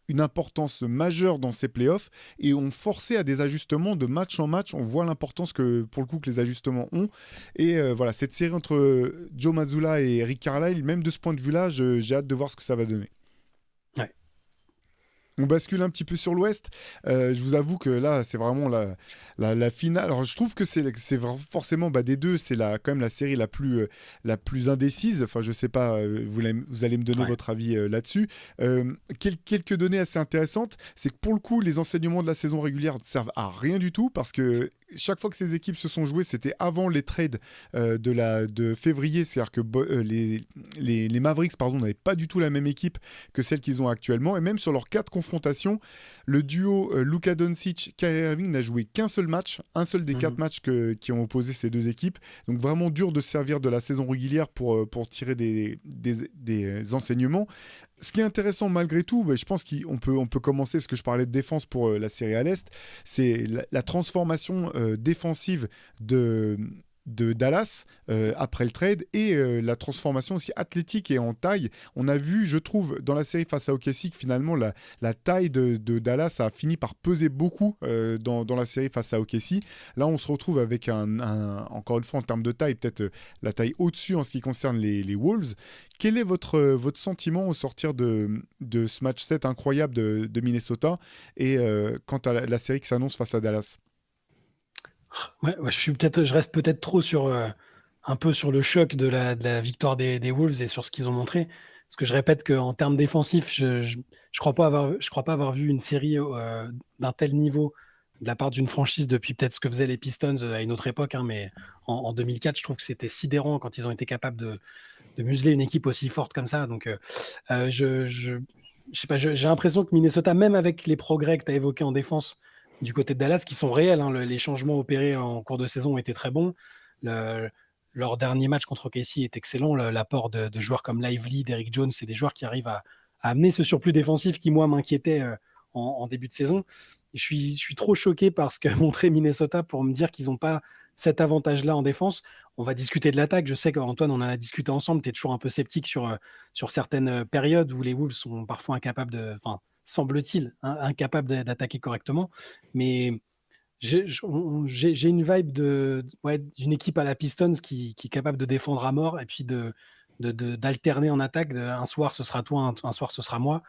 une importance majeure dans ces playoffs et ont forcé à des ajustements de match en match. On voit l'importance pour le coup que les ajustements ont. Et voilà, cette série entre Joe Mazzulla et Rick Carlisle, même de ce point de vue-là, j'ai hâte de voir ce que ça va donner. On bascule un petit peu sur l'Ouest. Je vous avoue que là, c'est vraiment la finale. Alors, je trouve que c'est forcément des deux, c'est quand même la série la plus indécise. Enfin, je sais pas, vous allez me donner votre avis là-dessus. Quelques données assez intéressantes, c'est que pour le coup, les enseignements de la saison régulière ne servent à rien du tout parce que chaque fois que ces équipes se sont jouées, c'était avant les trades de février. C'est-à-dire que les Mavericks n'avaient pas du tout la même équipe que celle qu'ils ont actuellement. Et même sur leurs 4 confrontations, le duo Luka Doncic, Kyrie Irving n'a joué qu'un seul match, un seul des 4 matchs qui ont opposé ces deux équipes. Donc vraiment dur de se servir de la saison régulière pour tirer des enseignements. Ce qui est intéressant malgré tout, je pense qu'on peut commencer, parce que je parlais de défense pour la série à l'Est, c'est la transformation défensive de Dallas après le trade et la transformation aussi athlétique et en taille. On a vu, je trouve, dans la série face à OKC que finalement la taille de Dallas a fini par peser beaucoup dans la série face à OKC. Là, on se retrouve avec encore une fois en termes de taille, peut-être la taille au-dessus en ce qui concerne les Wolves. Quel est votre sentiment au sortir de ce match 7 incroyable de Minnesota et quant à la série qui s'annonce face à Dallas? Ouais, je reste peut-être trop un peu sur le choc de la victoire des Wolves et sur ce qu'ils ont montré. Parce que je répète qu'en termes défensifs, je crois pas avoir vu une série d'un tel niveau de la part d'une franchise depuis peut-être ce que faisaient les Pistons à une autre époque. Mais en 2004, je trouve que c'était sidérant quand ils ont été capables de museler une équipe aussi forte comme ça. Donc, je sais pas, j'ai l'impression que Minnesota, même avec les progrès que tu as évoqués en défense, du côté de Dallas qui sont réels. Hein. Les changements opérés en cours de saison ont été très bons. Leur dernier match contre OKC est excellent. L'apport de joueurs comme Lively, Derrick Jones, c'est des joueurs qui arrivent à amener ce surplus défensif qui, moi, m'inquiétait en début de saison. Et je suis trop choqué par ce qu'a montré Minnesota pour me dire qu'ils n'ont pas cet avantage-là en défense. On va discuter de l'attaque. Je sais qu'Antoine, on en a discuté ensemble. Tu es toujours un peu sceptique sur certaines périodes où les Wolves sont parfois incapables enfin, semble-t-il, incapables d'attaquer correctement. Mais j'ai une vibe d'une équipe à la Pistons qui est capable de défendre à mort et puis d'alterner en attaque. Un soir, ce sera toi, un soir, ce sera moi.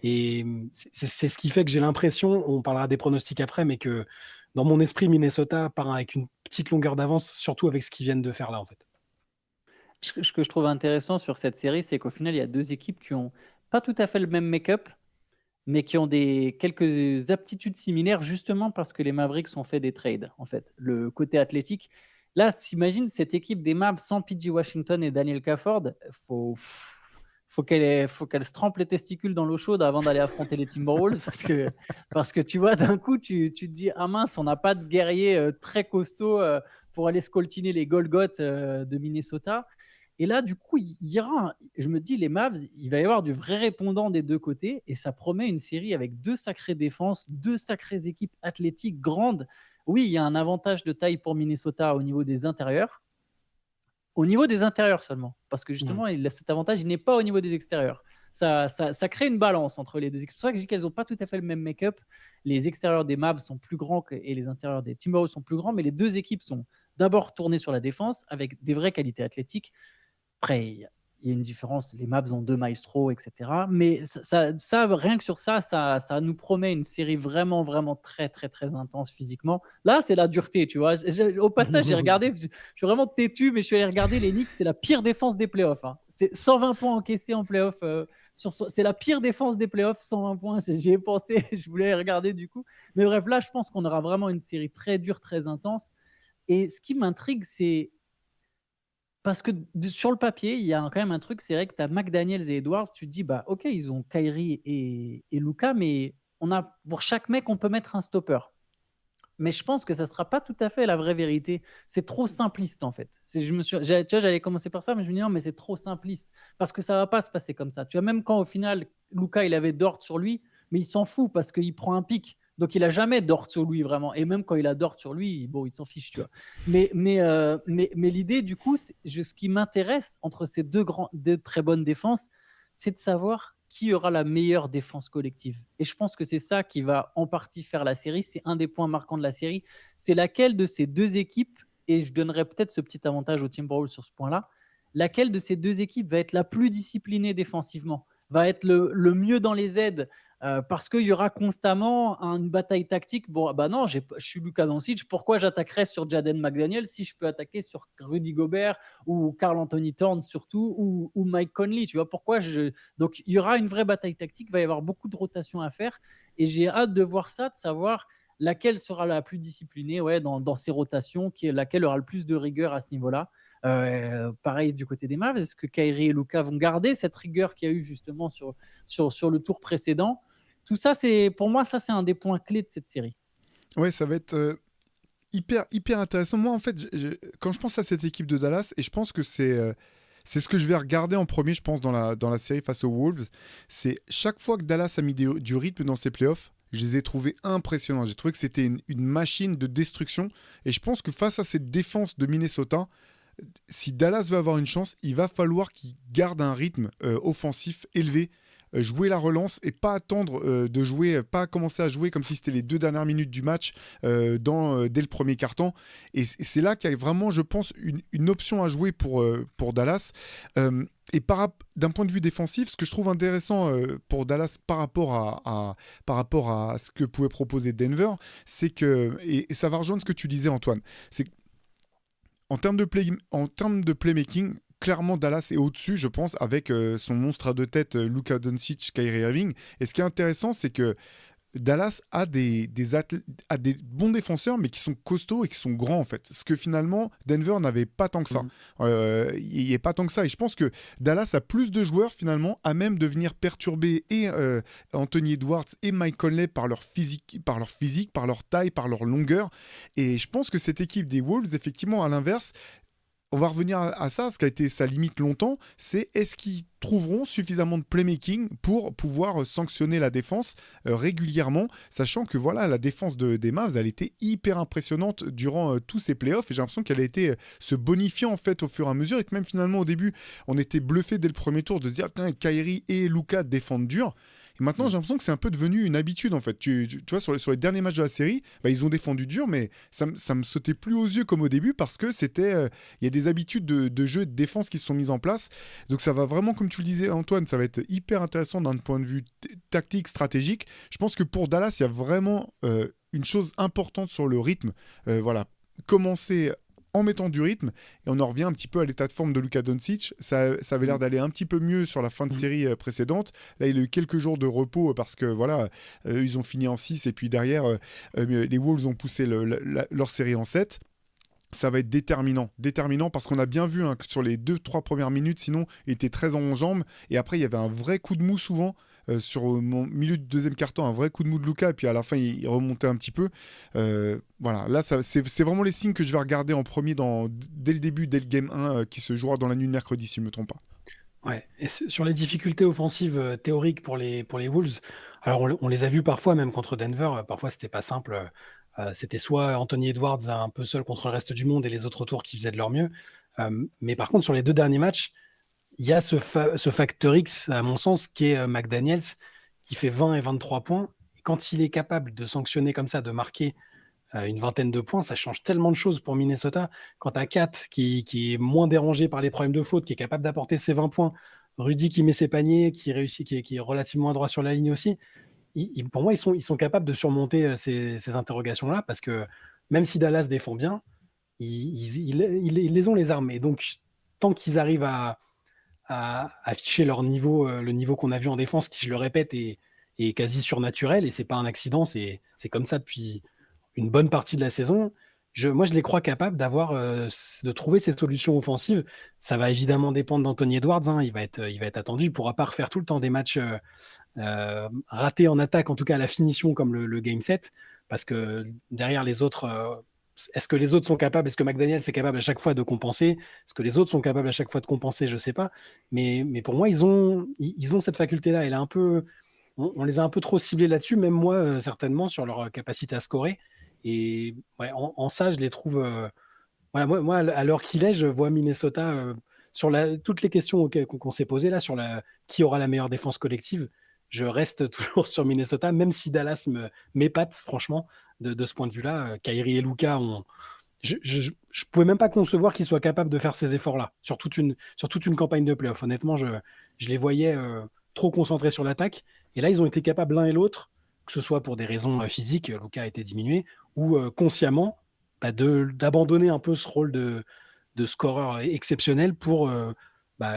Et c'est ce qui fait que j'ai l'impression, on parlera des pronostics après, mais que dans mon esprit, Minnesota part avec une petite longueur d'avance, surtout avec ce qu'ils viennent de faire là, en fait. Ce que je trouve intéressant sur cette série, c'est qu'au final, il y a deux équipes qui ont pas tout à fait le même make-up, mais qui ont quelques aptitudes similaires, justement parce que les Mavericks ont fait des trades, en fait. Le côté athlétique. Là, t'imagines cette équipe des Mavs sans PG Washington et Daniel Gafford, faut qu'elle se trempe les testicules dans l'eau chaude avant d'aller affronter les Timberwolves parce que tu vois, d'un coup, tu te dis, ah mince, on n'a pas de guerrier très costaud pour aller scoltiner les Golgoth de Minnesota. Et là, du coup, je me dis, les Mavs, il va y avoir du vrai répondant des deux côtés et ça promet une série avec deux sacrées défenses, deux sacrées équipes athlétiques grandes. Oui, il y a un avantage de taille pour Minnesota au niveau des intérieurs. Au niveau des intérieurs seulement, parce que justement, cet avantage, il n'est pas au niveau des extérieurs. Ça crée une balance entre les deux équipes. C'est pour ça que je dis qu'elles n'ont pas tout à fait le même make-up. Les extérieurs des Mavs sont plus grands et les intérieurs des Timberwolves sont plus grands, mais les deux équipes sont d'abord tournées sur la défense avec des vraies qualités athlétiques. Après, il y a une différence. Les Mavs ont deux maestros, etc. Mais rien que sur ça nous promet une série vraiment, vraiment très, très, très intense physiquement. Là, c'est la dureté, tu vois. Au passage, j'ai regardé, je suis vraiment têtu, mais je suis allé regarder les Knicks. C'est la pire défense des playoffs. Hein. C'est 120 points encaissés en playoffs. C'est la pire défense des playoffs, 120 points. J'y ai pensé, je voulais regarder du coup. Mais bref, là, je pense qu'on aura vraiment une série très dure, très intense. Et ce qui m'intrigue, c'est parce que sur le papier, il y a quand même un truc, c'est vrai que tu as McDaniels et Edwards, tu te dis, bah ok, ils ont Kyrie et Luka, mais pour chaque mec, on peut mettre un stopper. Mais je pense que ça ne sera pas tout à fait la vraie vérité. C'est trop simpliste, en fait. Tu vois, j'allais commencer par ça, mais je me dis non, mais c'est trop simpliste. Parce que ça ne va pas se passer comme ça. Tu vois, même quand au final, Luka, il avait Dort sur lui, mais il s'en fout parce qu'il prend un pic. Donc, il n'a jamais Dort sur lui, vraiment. Et même quand il a Dort sur lui, bon, il s'en fiche, tu vois. Mais l'idée, du coup, ce qui m'intéresse entre ces deux très bonnes défenses, c'est de savoir qui aura la meilleure défense collective. Et je pense que c'est ça qui va en partie faire la série. C'est un des points marquants de la série. C'est laquelle de ces deux équipes, et je donnerais peut-être ce petit avantage aux Timberwolves sur ce point-là, laquelle de ces deux équipes va être la plus disciplinée défensivement, va être le mieux dans les aides, parce qu'il y aura constamment une bataille tactique. Bon, bah non, je suis Luka Doncic, pourquoi j'attaquerais sur Jaden McDaniel si je peux attaquer sur Rudy Gobert ou Karl Anthony Towns surtout ou Mike Conley, tu vois, Donc, il y aura une vraie bataille tactique, il va y avoir beaucoup de rotations à faire et j'ai hâte de voir ça, de savoir laquelle sera la plus disciplinée dans ces rotations, laquelle aura le plus de rigueur à ce niveau-là. Pareil du côté des Mavs, est-ce que Kyrie et Luka vont garder cette rigueur qu'il y a eu justement sur le tour précédent? Tout ça, pour moi, ça c'est un des points clés de cette série. Ouais, ça va être hyper intéressant. Moi, en fait, quand je pense à cette équipe de Dallas, et je pense que c'est ce que je vais regarder en premier, je pense, dans la série face aux Wolves, c'est chaque fois que Dallas a mis du rythme dans ses playoffs, je les ai trouvés impressionnants. J'ai trouvé que c'était une machine de destruction. Et je pense que face à cette défense de Minnesota, si Dallas veut avoir une chance, il va falloir qu'il garde un rythme offensif élevé, jouer la relance et pas attendre de jouer, pas commencer à jouer comme si c'était les 2 dernières minutes du match dès le premier quart-temps. Et c'est là qu'il y a vraiment, je pense, une option à jouer pour Dallas. Et d'un point de vue défensif, ce que je trouve intéressant pour Dallas par rapport à ce que pouvait proposer Denver, c'est que, et ça va rejoindre ce que tu disais Antoine, c'est en termes de playmaking, clairement Dallas est au-dessus, je pense, avec son monstre à deux têtes, Luka Doncic, Kyrie Irving. Et ce qui est intéressant, c'est que Dallas a a des bons défenseurs, mais qui sont costauds et qui sont grands, en fait. Ce que finalement, Denver n'avait pas tant que ça. Il n'y a pas tant que ça. Et je pense que Dallas a plus de joueurs, finalement, à même de venir perturber et Anthony Edwards et Mike Conley par leur physique, par leur taille, par leur longueur. Et je pense que cette équipe des Wolves, effectivement, à l'inverse, on va revenir à ça, ce qui a été sa limite longtemps, c'est est-ce qu'ils trouveront suffisamment de playmaking pour pouvoir sanctionner la défense régulièrement, sachant que voilà, la défense des Mavs, elle était hyper impressionnante durant tous ces playoffs, et j'ai l'impression qu'elle a été se bonifiant en fait au fur et à mesure, et que même finalement au début, on était bluffé dès le premier tour de se dire, Kyrie et Luka défendent dur. Et maintenant, j'ai l'impression que c'est un peu devenu une habitude, en fait. Tu vois, sur les derniers matchs de la série, ils ont défendu dur, mais ça me sautait plus aux yeux comme au début parce que il y a des habitudes de jeu et de défense qui se sont mises en place. Donc ça va vraiment, comme tu le disais, Antoine, ça va être hyper intéressant d'un point de vue tactique, stratégique. Je pense que pour Dallas, il y a vraiment une chose importante sur le rythme. Voilà, commencer en mettant du rythme, et on en revient un petit peu à l'état de forme de Luka Doncic. Ça avait l'air d'aller un petit peu mieux sur la fin de série précédente. Là, il a eu quelques jours de repos parce que voilà, ils ont fini en 6 et puis derrière, les Wolves ont poussé leur série en 7. Ça va être déterminant parce qu'on a bien vu que sur les 2-3 premières minutes, sinon, il était très en jambes. Et après, il y avait un vrai coup de mou souvent. Sur mon milieu du deuxième quart-temps, un vrai coup de mou de Luka, et puis à la fin, il remontait un petit peu. Voilà, là, c'est vraiment les signes que je vais regarder en premier dès le début, dès le game 1, qui se jouera dans la nuit de mercredi, si je ne me trompe pas. Ouais. Et sur les difficultés offensives théoriques pour les Wolves, alors on les a vus parfois, même contre Denver, parfois c'était pas simple. C'était soit Anthony Edwards un peu seul contre le reste du monde et les autres autour qui faisaient de leur mieux. Mais par contre, sur les 2 derniers matchs, il y a ce facteur X, à mon sens, qui est McDaniels, qui fait 20 et 23 points. Et quand il est capable de sanctionner comme ça, de marquer une vingtaine de points, ça change tellement de choses pour Minnesota. Quand tu as Kat qui est moins dérangé par les problèmes de faute, qui est capable d'apporter ses 20 points, Rudy qui met ses paniers, qui réussit, qui est relativement adroit sur la ligne aussi, pour moi, ils sont capables de surmonter ces interrogations-là, parce que même si Dallas défend bien, ils les ont les armes. Et donc, tant qu'ils arrivent à afficher leur niveau, le niveau qu'on a vu en défense, qui, je le répète, est quasi surnaturel, et c'est pas un accident, c'est comme ça depuis une bonne partie de la saison. Moi, je les crois capables de trouver ces solutions offensives. Ça va évidemment dépendre d'Anthony Edwards, hein. Il va être attendu. Il ne pourra pas refaire tout le temps des matchs ratés en attaque, en tout cas à la finition, comme le Game 7, parce que derrière les autres, est-ce que les autres sont capables, est-ce que McDaniel est capable à chaque fois de compenser, est-ce que les autres sont capables à chaque fois de compenser, je ne sais pas. Mais pour moi, ils ont cette faculté-là. On les a un peu trop ciblés là-dessus, même moi, certainement, sur leur capacité à scorer. Et ouais, en ça, je les trouve. Voilà, moi, à l'heure qu'il est, je vois Minnesota sur toutes les questions qu'on s'est posées là, sur qui aura la meilleure défense collective. Je reste toujours sur Minnesota, même si Dallas m'épate, franchement, de ce point de vue-là. Kyrie et Luka je pouvais même pas concevoir qu'ils soient capables de faire ces efforts-là sur toute une campagne de playoff. Honnêtement, je les voyais trop concentrés sur l'attaque. Et là, ils ont été capables l'un et l'autre, que ce soit pour des raisons physiques, Luka a été diminué, ou consciemment, d'abandonner un peu ce rôle de scoreur exceptionnel pour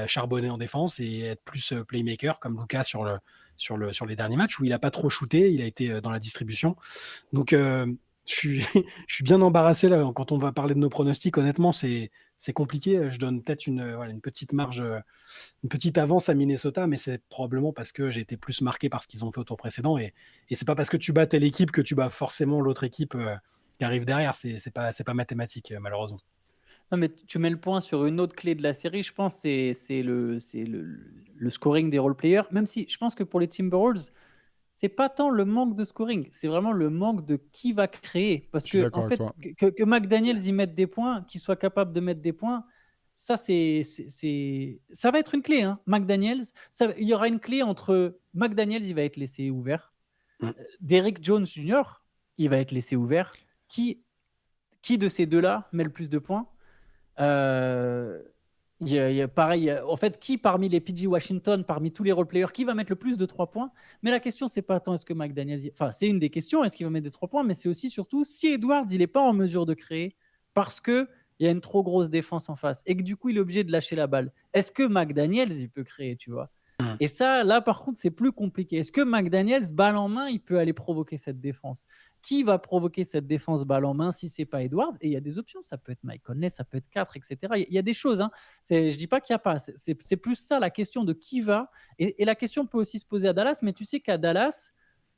charbonner en défense et être plus playmaker, comme Luka sur les derniers matchs, où il n'a pas trop shooté, il a été dans la distribution. Donc, je suis bien embarrassé là quand on va parler de nos pronostics. Honnêtement, c'est compliqué. Je donne peut-être une petite marge, une petite avance à Minnesota, mais c'est probablement parce que j'ai été plus marqué par ce qu'ils ont fait au tour précédent. Et c'est pas parce que tu bats telle équipe que tu bats forcément l'autre équipe qui arrive derrière. C'est pas mathématique, malheureusement. Non, mais tu mets le point sur une autre clé de la série, je pense, c'est le scoring des role-players. Même si je pense que pour les Timberwolves, c'est pas tant le manque de scoring, c'est vraiment le manque de qui va créer. Parce que, en fait, que McDaniels y mette des points, qu'il soit capable de mettre des points, ça, ça va être une clé. Hein. McDaniels, il y aura une clé entre McDaniels, il va être laissé ouvert. Derrick Jones Jr., il va être laissé ouvert. Qui de ces deux-là met le plus de points? Il y a pareil, en fait, qui parmi les PG Washington, parmi tous les role-players, qui va mettre le plus de 3 points? Mais la question, c'est pas tant est-ce que McDaniels... Enfin, c'est une des questions, est-ce qu'il va mettre des 3 points, mais c'est aussi surtout si Edwards, il n'est pas en mesure de créer parce qu'il y a une trop grosse défense en face et que du coup, il est obligé de lâcher la balle. Est-ce que McDaniels, il peut créer, tu vois? Mmh. Et ça, là, par contre, c'est plus compliqué. Est-ce que McDaniels, balle en main, il peut aller provoquer cette défense? Qui va provoquer cette défense balle en main si c'est pas Edwards? Et il y a des options. Ça peut être Mike Conley, ça peut être 4, etc. Il y a des choses. Hein. Je dis pas qu'il n'y a pas. C'est plus ça, la question de qui va. Et la question peut aussi se poser à Dallas. Mais tu sais qu'à Dallas,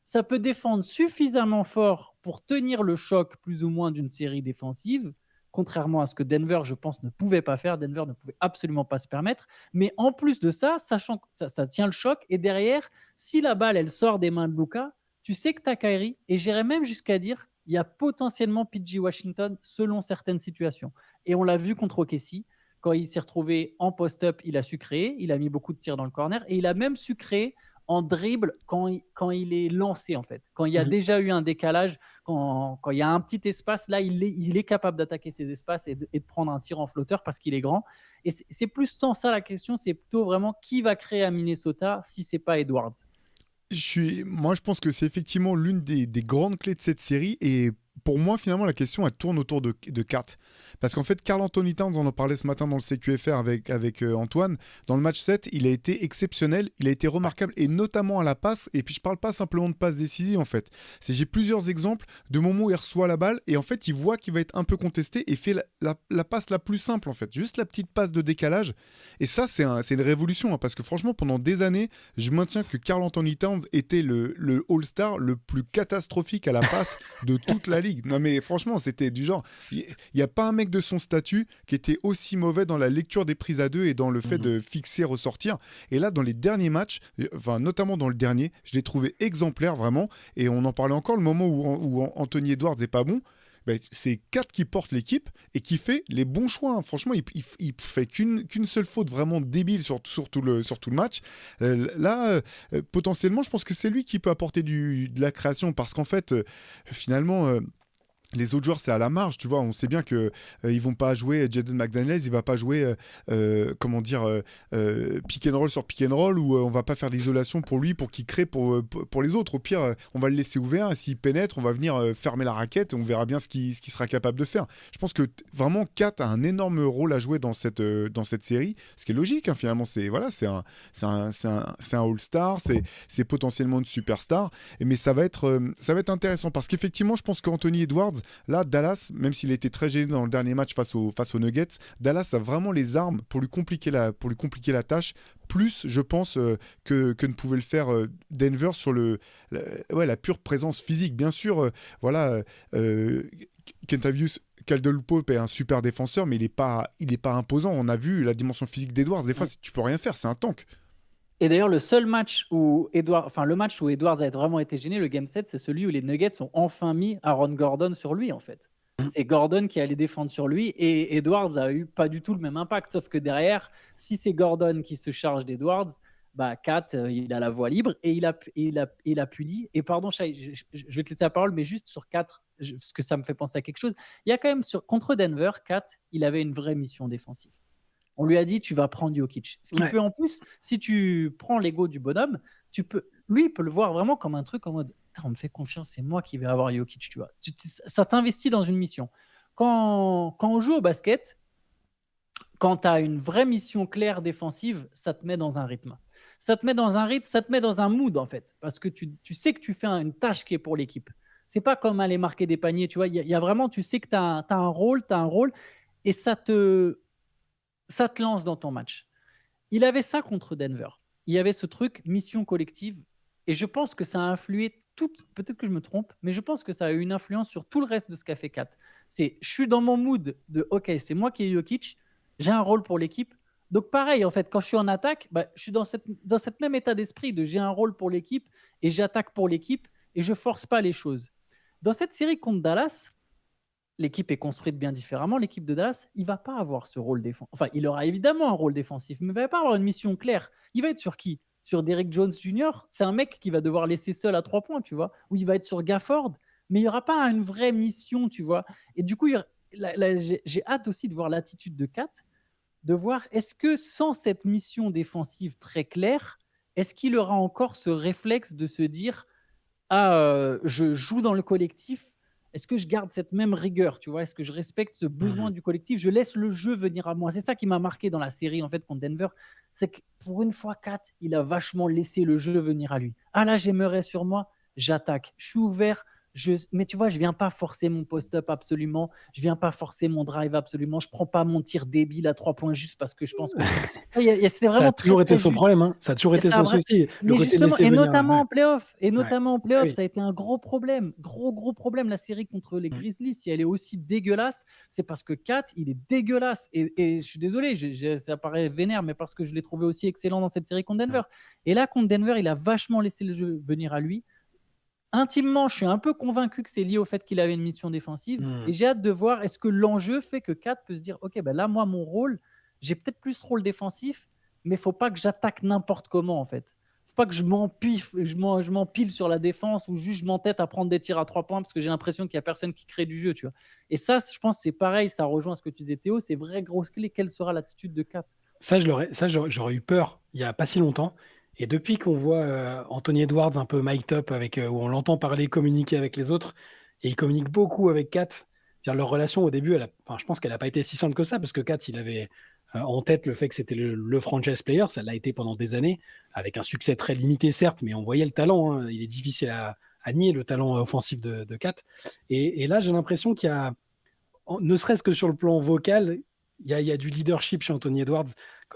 ça peut défendre suffisamment fort pour tenir le choc plus ou moins d'une série défensive, contrairement à ce que Denver, je pense, ne pouvait pas faire. Denver ne pouvait absolument pas se permettre. Mais en plus de ça, sachant que ça tient le choc, et derrière, si la balle, elle sort des mains de Luka, tu sais que tu as Kyrie, et j'irais même jusqu'à dire, il y a potentiellement PG Washington selon certaines situations. Et on l'a vu contre OKC, quand il s'est retrouvé en post-up, il a su créer, il a mis beaucoup de tirs dans le corner, et il a même su créer en dribble quand il est lancé, en fait. Quand il y a déjà eu un décalage, quand il y a un petit espace, là, il est capable d'attaquer ces espaces et de prendre un tir en flotteur parce qu'il est grand. Et c'est plus tant ça la question, c'est plutôt vraiment qui va créer à Minnesota si c'est pas Edwards. Moi, je pense que c'est effectivement l'une des grandes clés de cette série. Et pour moi, finalement, la question, elle tourne autour de Kat. Parce qu'en fait, Karl Anthony Towns, on en parlait ce matin dans le CQFR avec Antoine. Dans le match 7, il a été exceptionnel, il a été remarquable, et notamment à la passe. Et puis, je parle pas simplement de passe décisive, en fait. J'ai plusieurs exemples de moments où il reçoit la balle, et en fait, il voit qu'il va être un peu contesté, et fait la passe la plus simple, en fait. Juste la petite passe de décalage. Et ça, c'est une révolution, hein, parce que franchement, pendant des années, je maintiens que Karl Anthony Towns était le All-Star le plus catastrophique à la passe de toute la ligue. Non mais franchement, c'était du genre, il n'y a pas un mec de son statut qui était aussi mauvais dans la lecture des prises à deux et dans le fait de fixer, ressortir. Et là, dans les derniers matchs, enfin, notamment dans le dernier, je l'ai trouvé exemplaire vraiment. Et on en parlait encore, le moment où Anthony Edwards n'est pas bon. C'est Kat qui porte l'équipe et qui fait les bons choix. Hein. Franchement, il fait qu'une seule faute vraiment débile sur tout le match. Potentiellement, je pense que c'est lui qui peut apporter de la création parce qu'en fait, finalement... les autres joueurs, c'est à la marge, tu vois. On sait bien que ils vont pas jouer Jaden McDaniels, il va pas jouer pick and roll sur pick and roll ou on va pas faire l'isolation pour lui pour qu'il crée pour les autres. Au pire, on va le laisser ouvert et s'il pénètre, on va venir fermer la raquette et on verra bien ce qu'il sera capable de faire. Je pense que vraiment Kat a un énorme rôle à jouer dans cette série, ce qui est logique. Hein, finalement, c'est un All-Star, c'est potentiellement une superstar. Mais ça va être intéressant parce qu'effectivement, je pense qu'Anthony Edwards, là, Dallas, même s'il a été très gêné dans le dernier match face aux Nuggets, Dallas a vraiment les armes pour lui compliquer la tâche, plus, je pense, que ne pouvait le faire Denver sur la pure présence physique. Bien sûr, Kentavious Caldwell-Pope est un super défenseur, mais il est pas imposant. On a vu la dimension physique d'Edwards. Des fois, tu peux rien faire, c'est un tank. Et d'ailleurs, le match où Edwards a vraiment été gêné, le Game 7, c'est celui où les Nuggets ont enfin mis Aaron Gordon sur lui, en fait. C'est Gordon qui allait défendre sur lui et Edwards a eu pas du tout le même impact. Sauf que derrière, si c'est Gordon qui se charge d'Edwards, Kat, il a la voie libre et il a puni. Et pardon, Shai, je vais te laisser la parole, mais juste sur 4, parce que ça me fait penser à quelque chose. Il y a quand même, contre Denver, Kat, il avait une vraie mission défensive. On lui a dit, tu vas prendre Jokic. Ce qui peut en plus, si tu prends l'ego du bonhomme, lui, il peut le voir vraiment comme un truc en mode, on me fait confiance, c'est moi qui vais avoir Jokic, tu vois. Ça t'investit dans une mission. Quand on joue au basket, quand tu as une vraie mission claire défensive, ça te met dans un rythme. Ça te met dans un mood, en fait. Parce que tu sais que tu fais une tâche qui est pour l'équipe. C'est pas comme aller marquer des paniers, tu vois. Il y a vraiment, tu sais que tu as un rôle, et ça te lance dans ton match. Il avait ça contre Denver. Il y avait ce truc, mission collective, et je pense que ça a influé peut-être que je me trompe, mais je pense que ça a eu une influence sur tout le reste de ce qu'a fait Kat. Je suis dans mon mood de, ok, c'est moi qui ai Jokic, j'ai un rôle pour l'équipe. Donc pareil, en fait, quand je suis en attaque, je suis dans cette même état d'esprit de j'ai un rôle pour l'équipe, et j'attaque pour l'équipe, et je force pas les choses. Dans cette série contre Dallas, l'équipe est construite bien différemment. L'équipe de Dallas, il ne va pas avoir ce rôle défensif. Enfin, il aura évidemment un rôle défensif, mais il ne va pas avoir une mission claire. Il va être sur qui ? Sur Derrick Jones Jr. C'est un mec qui va devoir laisser seul à 3 points, tu vois. Ou il va être sur Gafford, mais il n'y aura pas une vraie mission, tu vois. Et du coup, j'ai hâte aussi de voir l'attitude de Kat, de voir est-ce que sans cette mission défensive très claire, est-ce qu'il aura encore ce réflexe de se dire je joue dans le collectif, est-ce que je garde cette même rigueur, tu vois? Est-ce que je respecte ce besoin du collectif? Je laisse le jeu venir à moi. C'est ça qui m'a marqué dans la série, en fait, contre Denver. C'est que pour une fois, Kat, il a vachement laissé le jeu venir à lui. Ah là, j'aimerais sur moi, j'attaque. Je suis ouvert. Mais tu vois, je viens pas forcer mon post-up absolument. Je viens pas forcer mon drive absolument. Je prends pas mon tir débile à 3 points juste parce que je pense que c'était Ça a vraiment très, toujours été très son juste. problème, hein. Ça a toujours Et été ça a son vrai- souci. Le Mais côté de justement, laisser et venir. notamment Ouais. en playoff, Ah oui. ça a été un gros problème, gros problème. La série contre les Grizzlies, si elle est aussi dégueulasse, c'est parce que Kat, il est dégueulasse. Et je suis désolé, ça paraît vénère, mais parce que je l'ai trouvé aussi excellent dans cette série contre Denver. Et là, contre Denver, il a vachement laissé le jeu venir à lui. Intimement, je suis un peu convaincu que c'est lié au fait qu'il avait une mission défensive. Et j'ai hâte de voir, est-ce que l'enjeu fait que Kat peut se dire, OK, ben là, moi, mon rôle, j'ai peut-être plus rôle défensif, mais il ne faut pas que j'attaque n'importe comment, en fait. Faut pas que je m'empile sur la défense ou juste je m'entête à prendre des tirs à 3 points parce que j'ai l'impression qu'il n'y a personne qui crée du jeu, tu vois. Et ça, je pense, c'est pareil, ça rejoint ce que tu disais, Théo, c'est vraie grosse clé. Quelle sera l'attitude de Kat? J'aurais eu peur il y a pas si longtemps. Et depuis qu'on voit Anthony Edwards un peu mic'd up où on l'entend parler, communiquer avec les autres, et il communique beaucoup avec Kat. C'est-à-dire, leur relation au début, je pense qu'elle n'a pas été si simple que ça, parce que Kat, il avait en tête le fait que c'était le franchise player, ça l'a été pendant des années, avec un succès très limité certes, mais on voyait le talent, hein. Il est difficile à nier le talent offensif de Kat. Et là, j'ai l'impression qu'il y a, ne serait-ce que sur le plan vocal, il y a du leadership chez Anthony Edwards.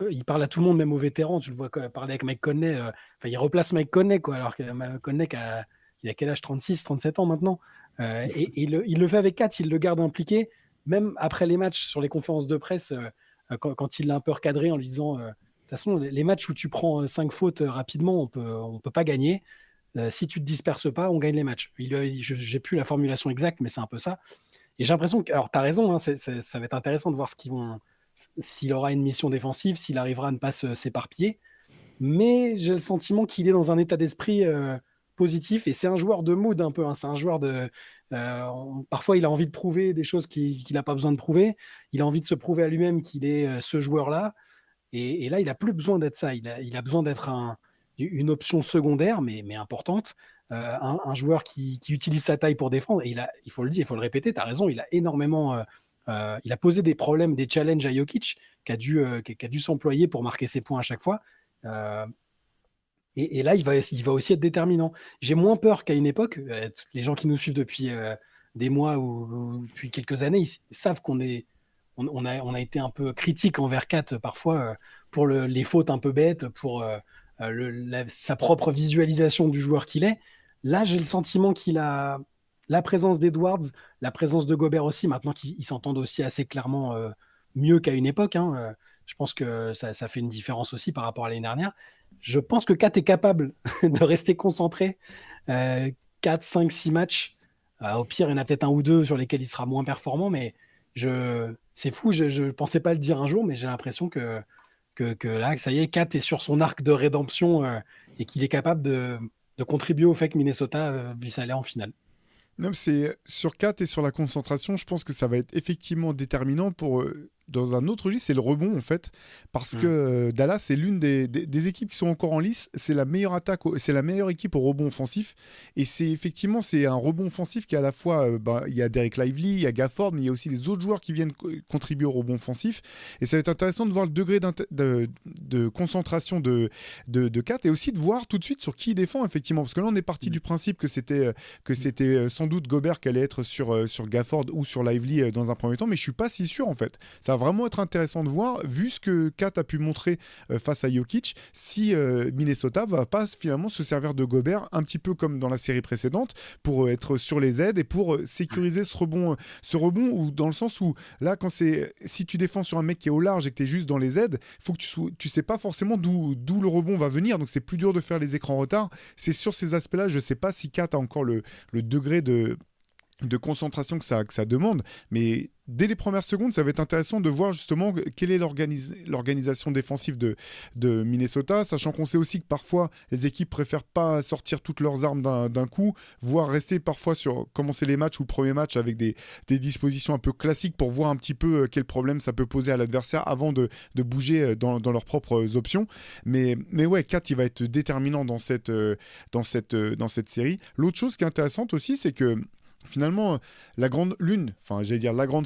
Il parle à tout le monde, même aux vétérans. Tu le vois parler avec Mike Conley. Il replace Mike Conley, quoi, alors que Conley, il a quel âge? 36, 37 ans maintenant. Et il le fait avec Kat, il le garde impliqué, même après les matchs sur les conférences de presse, quand il l'a un peu recadré en lui disant de toute façon, les matchs où tu prends 5 fautes rapidement, on peut pas gagner. Si tu te disperses pas, on gagne les matchs. J'ai plus la formulation exacte, mais c'est un peu ça. Et j'ai l'impression que, alors tu as raison, hein, ça va être intéressant de voir s'il aura une mission défensive, s'il arrivera à ne pas s'éparpiller. Mais j'ai le sentiment qu'il est dans un état d'esprit positif, et c'est un joueur de mood un peu, hein. C'est un joueur parfois il a envie de prouver des choses qu'il n'a pas besoin de prouver. Il a envie de se prouver à lui-même qu'il est ce joueur-là. Et là, il n'a plus besoin d'être ça. Il a besoin d'être une option secondaire, mais importante. Un joueur qui utilise sa taille pour défendre. Et il faut le dire, il faut le répéter, tu as raison, il a énormément... il a posé des problèmes, des challenges à Jokic, qui a dû s'employer pour marquer ses points à chaque fois. Et là, il va aussi être déterminant. J'ai moins peur qu'à une époque. Les gens qui nous suivent depuis des mois ou depuis quelques années, ils savent qu'on a été un peu critique envers Kat parfois pour les fautes un peu bêtes, pour sa propre visualisation du joueur qu'il est. Là, j'ai le sentiment qu'il a la présence d'Edwards, la présence de Gobert aussi, maintenant qu'ils s'entendent aussi assez clairement mieux qu'à une époque, hein. Je pense que ça fait une différence aussi par rapport à l'année dernière. Je pense que Kat est capable de rester concentré 4, 5, 6 matchs. Au pire, il y en a peut-être un ou deux sur lesquels il sera moins performant, mais c'est fou, je ne pensais pas le dire un jour, mais j'ai l'impression que là, ça y est, Kat est sur son arc de rédemption et qu'il est capable de contribuer au fait que Minnesota puisse aller en finale. Non, c'est sur 4 et sur la concentration, je pense que ça va être effectivement déterminant pour dans un autre registre, c'est le rebond en fait, parce que Dallas c'est l'une des équipes qui sont encore en lice, c'est la meilleure attaque, c'est la meilleure équipe au rebond offensif, et c'est un rebond offensif qui est à la fois, il y a Derek Lively, il y a Gafford, mais il y a aussi les autres joueurs qui viennent contribuer au rebond offensif, et ça va être intéressant de voir le degré de concentration de Kat, et aussi de voir tout de suite sur qui il défend effectivement, parce que là on est parti du principe que c'était sans doute Gobert qui allait être sur Gafford ou sur Lively dans un premier temps, mais je suis pas si sûr en fait. Ça va vraiment être intéressant de voir, vu ce que Kat a pu montrer face à Jokic, si Minnesota va pas finalement se servir de Gobert un petit peu comme dans la série précédente pour être sur les aides et pour sécuriser ce rebond, ou dans le sens où là si tu défends sur un mec qui est au large et que tu es juste dans les aides, faut que tu sais pas forcément d'où le rebond va venir, donc c'est plus dur de faire les écrans retard. C'est sur ces aspects-là, je sais pas si Kat a encore le degré de concentration que ça demande, mais dès les premières secondes, ça va être intéressant de voir justement quelle est l'organisation défensive de Minnesota, sachant qu'on sait aussi que parfois les équipes préfèrent pas sortir toutes leurs armes d'un coup, voire rester parfois sur commencer les matchs ou le premier match avec des dispositions un peu classiques pour voir un petit peu quel problème ça peut poser à l'adversaire avant de bouger dans leurs propres options. Mais ouais, Kat, il va être déterminant dans cette série. L'autre chose qui est intéressante aussi, c'est que finalement, la grande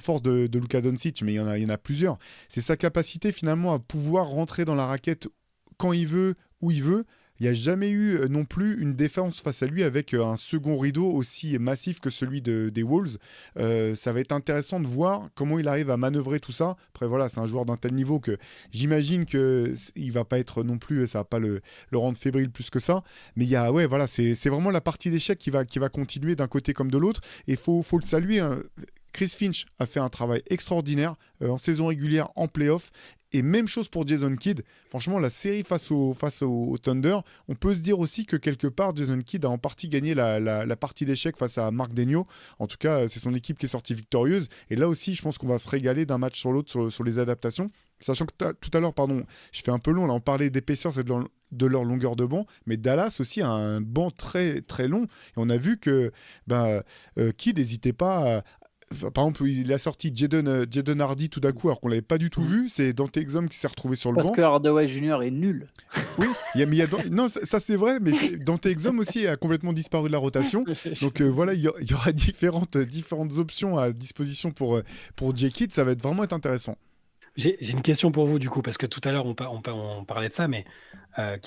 force de Luka Doncic, mais il y en a plusieurs, c'est sa capacité finalement à pouvoir rentrer dans la raquette quand il veut, où il veut. Il n'y a jamais eu non plus une défense face à lui avec un second rideau aussi massif que celui des Wolves. Ça va être intéressant de voir comment il arrive à manœuvrer tout ça. Après, voilà, c'est un joueur d'un tel niveau que j'imagine qu'il ne va pas être non plus, ça ne va pas le rendre fébrile plus que ça. Mais voilà, c'est vraiment la partie d'échec qui va continuer d'un côté comme de l'autre. Et il faut le saluer, hein. Chris Finch a fait un travail extraordinaire en saison régulière, en play-off. Et même chose pour Jason Kidd. Franchement, la série face au Thunder, on peut se dire aussi que quelque part, Jason Kidd a en partie gagné la partie d'échecs face à Marc Daigneault. En tout cas, c'est son équipe qui est sortie victorieuse. Et là aussi, je pense qu'on va se régaler d'un match sur l'autre sur les adaptations. Sachant que tout à l'heure, je fais un peu long, là, on parlait des Pacers et de leur longueur de banc, mais Dallas aussi a un banc très, très long. Et on a vu que Kidd n'hésitait pas par exemple, il a sorti Jaden Hardy tout d'un coup, alors qu'on l'avait pas du tout vu. C'est Dante Exum qui s'est retrouvé sur le banc. Parce que Hardaway Junior est nul. Oui, non, ça c'est vrai, mais Dante Exum aussi a complètement disparu de la rotation. Donc voilà, il y aura différentes options à disposition pour J. Kidd. Ça va vraiment être intéressant. J'ai une question pour vous, du coup, parce que tout à l'heure, on parlait de ça, mais à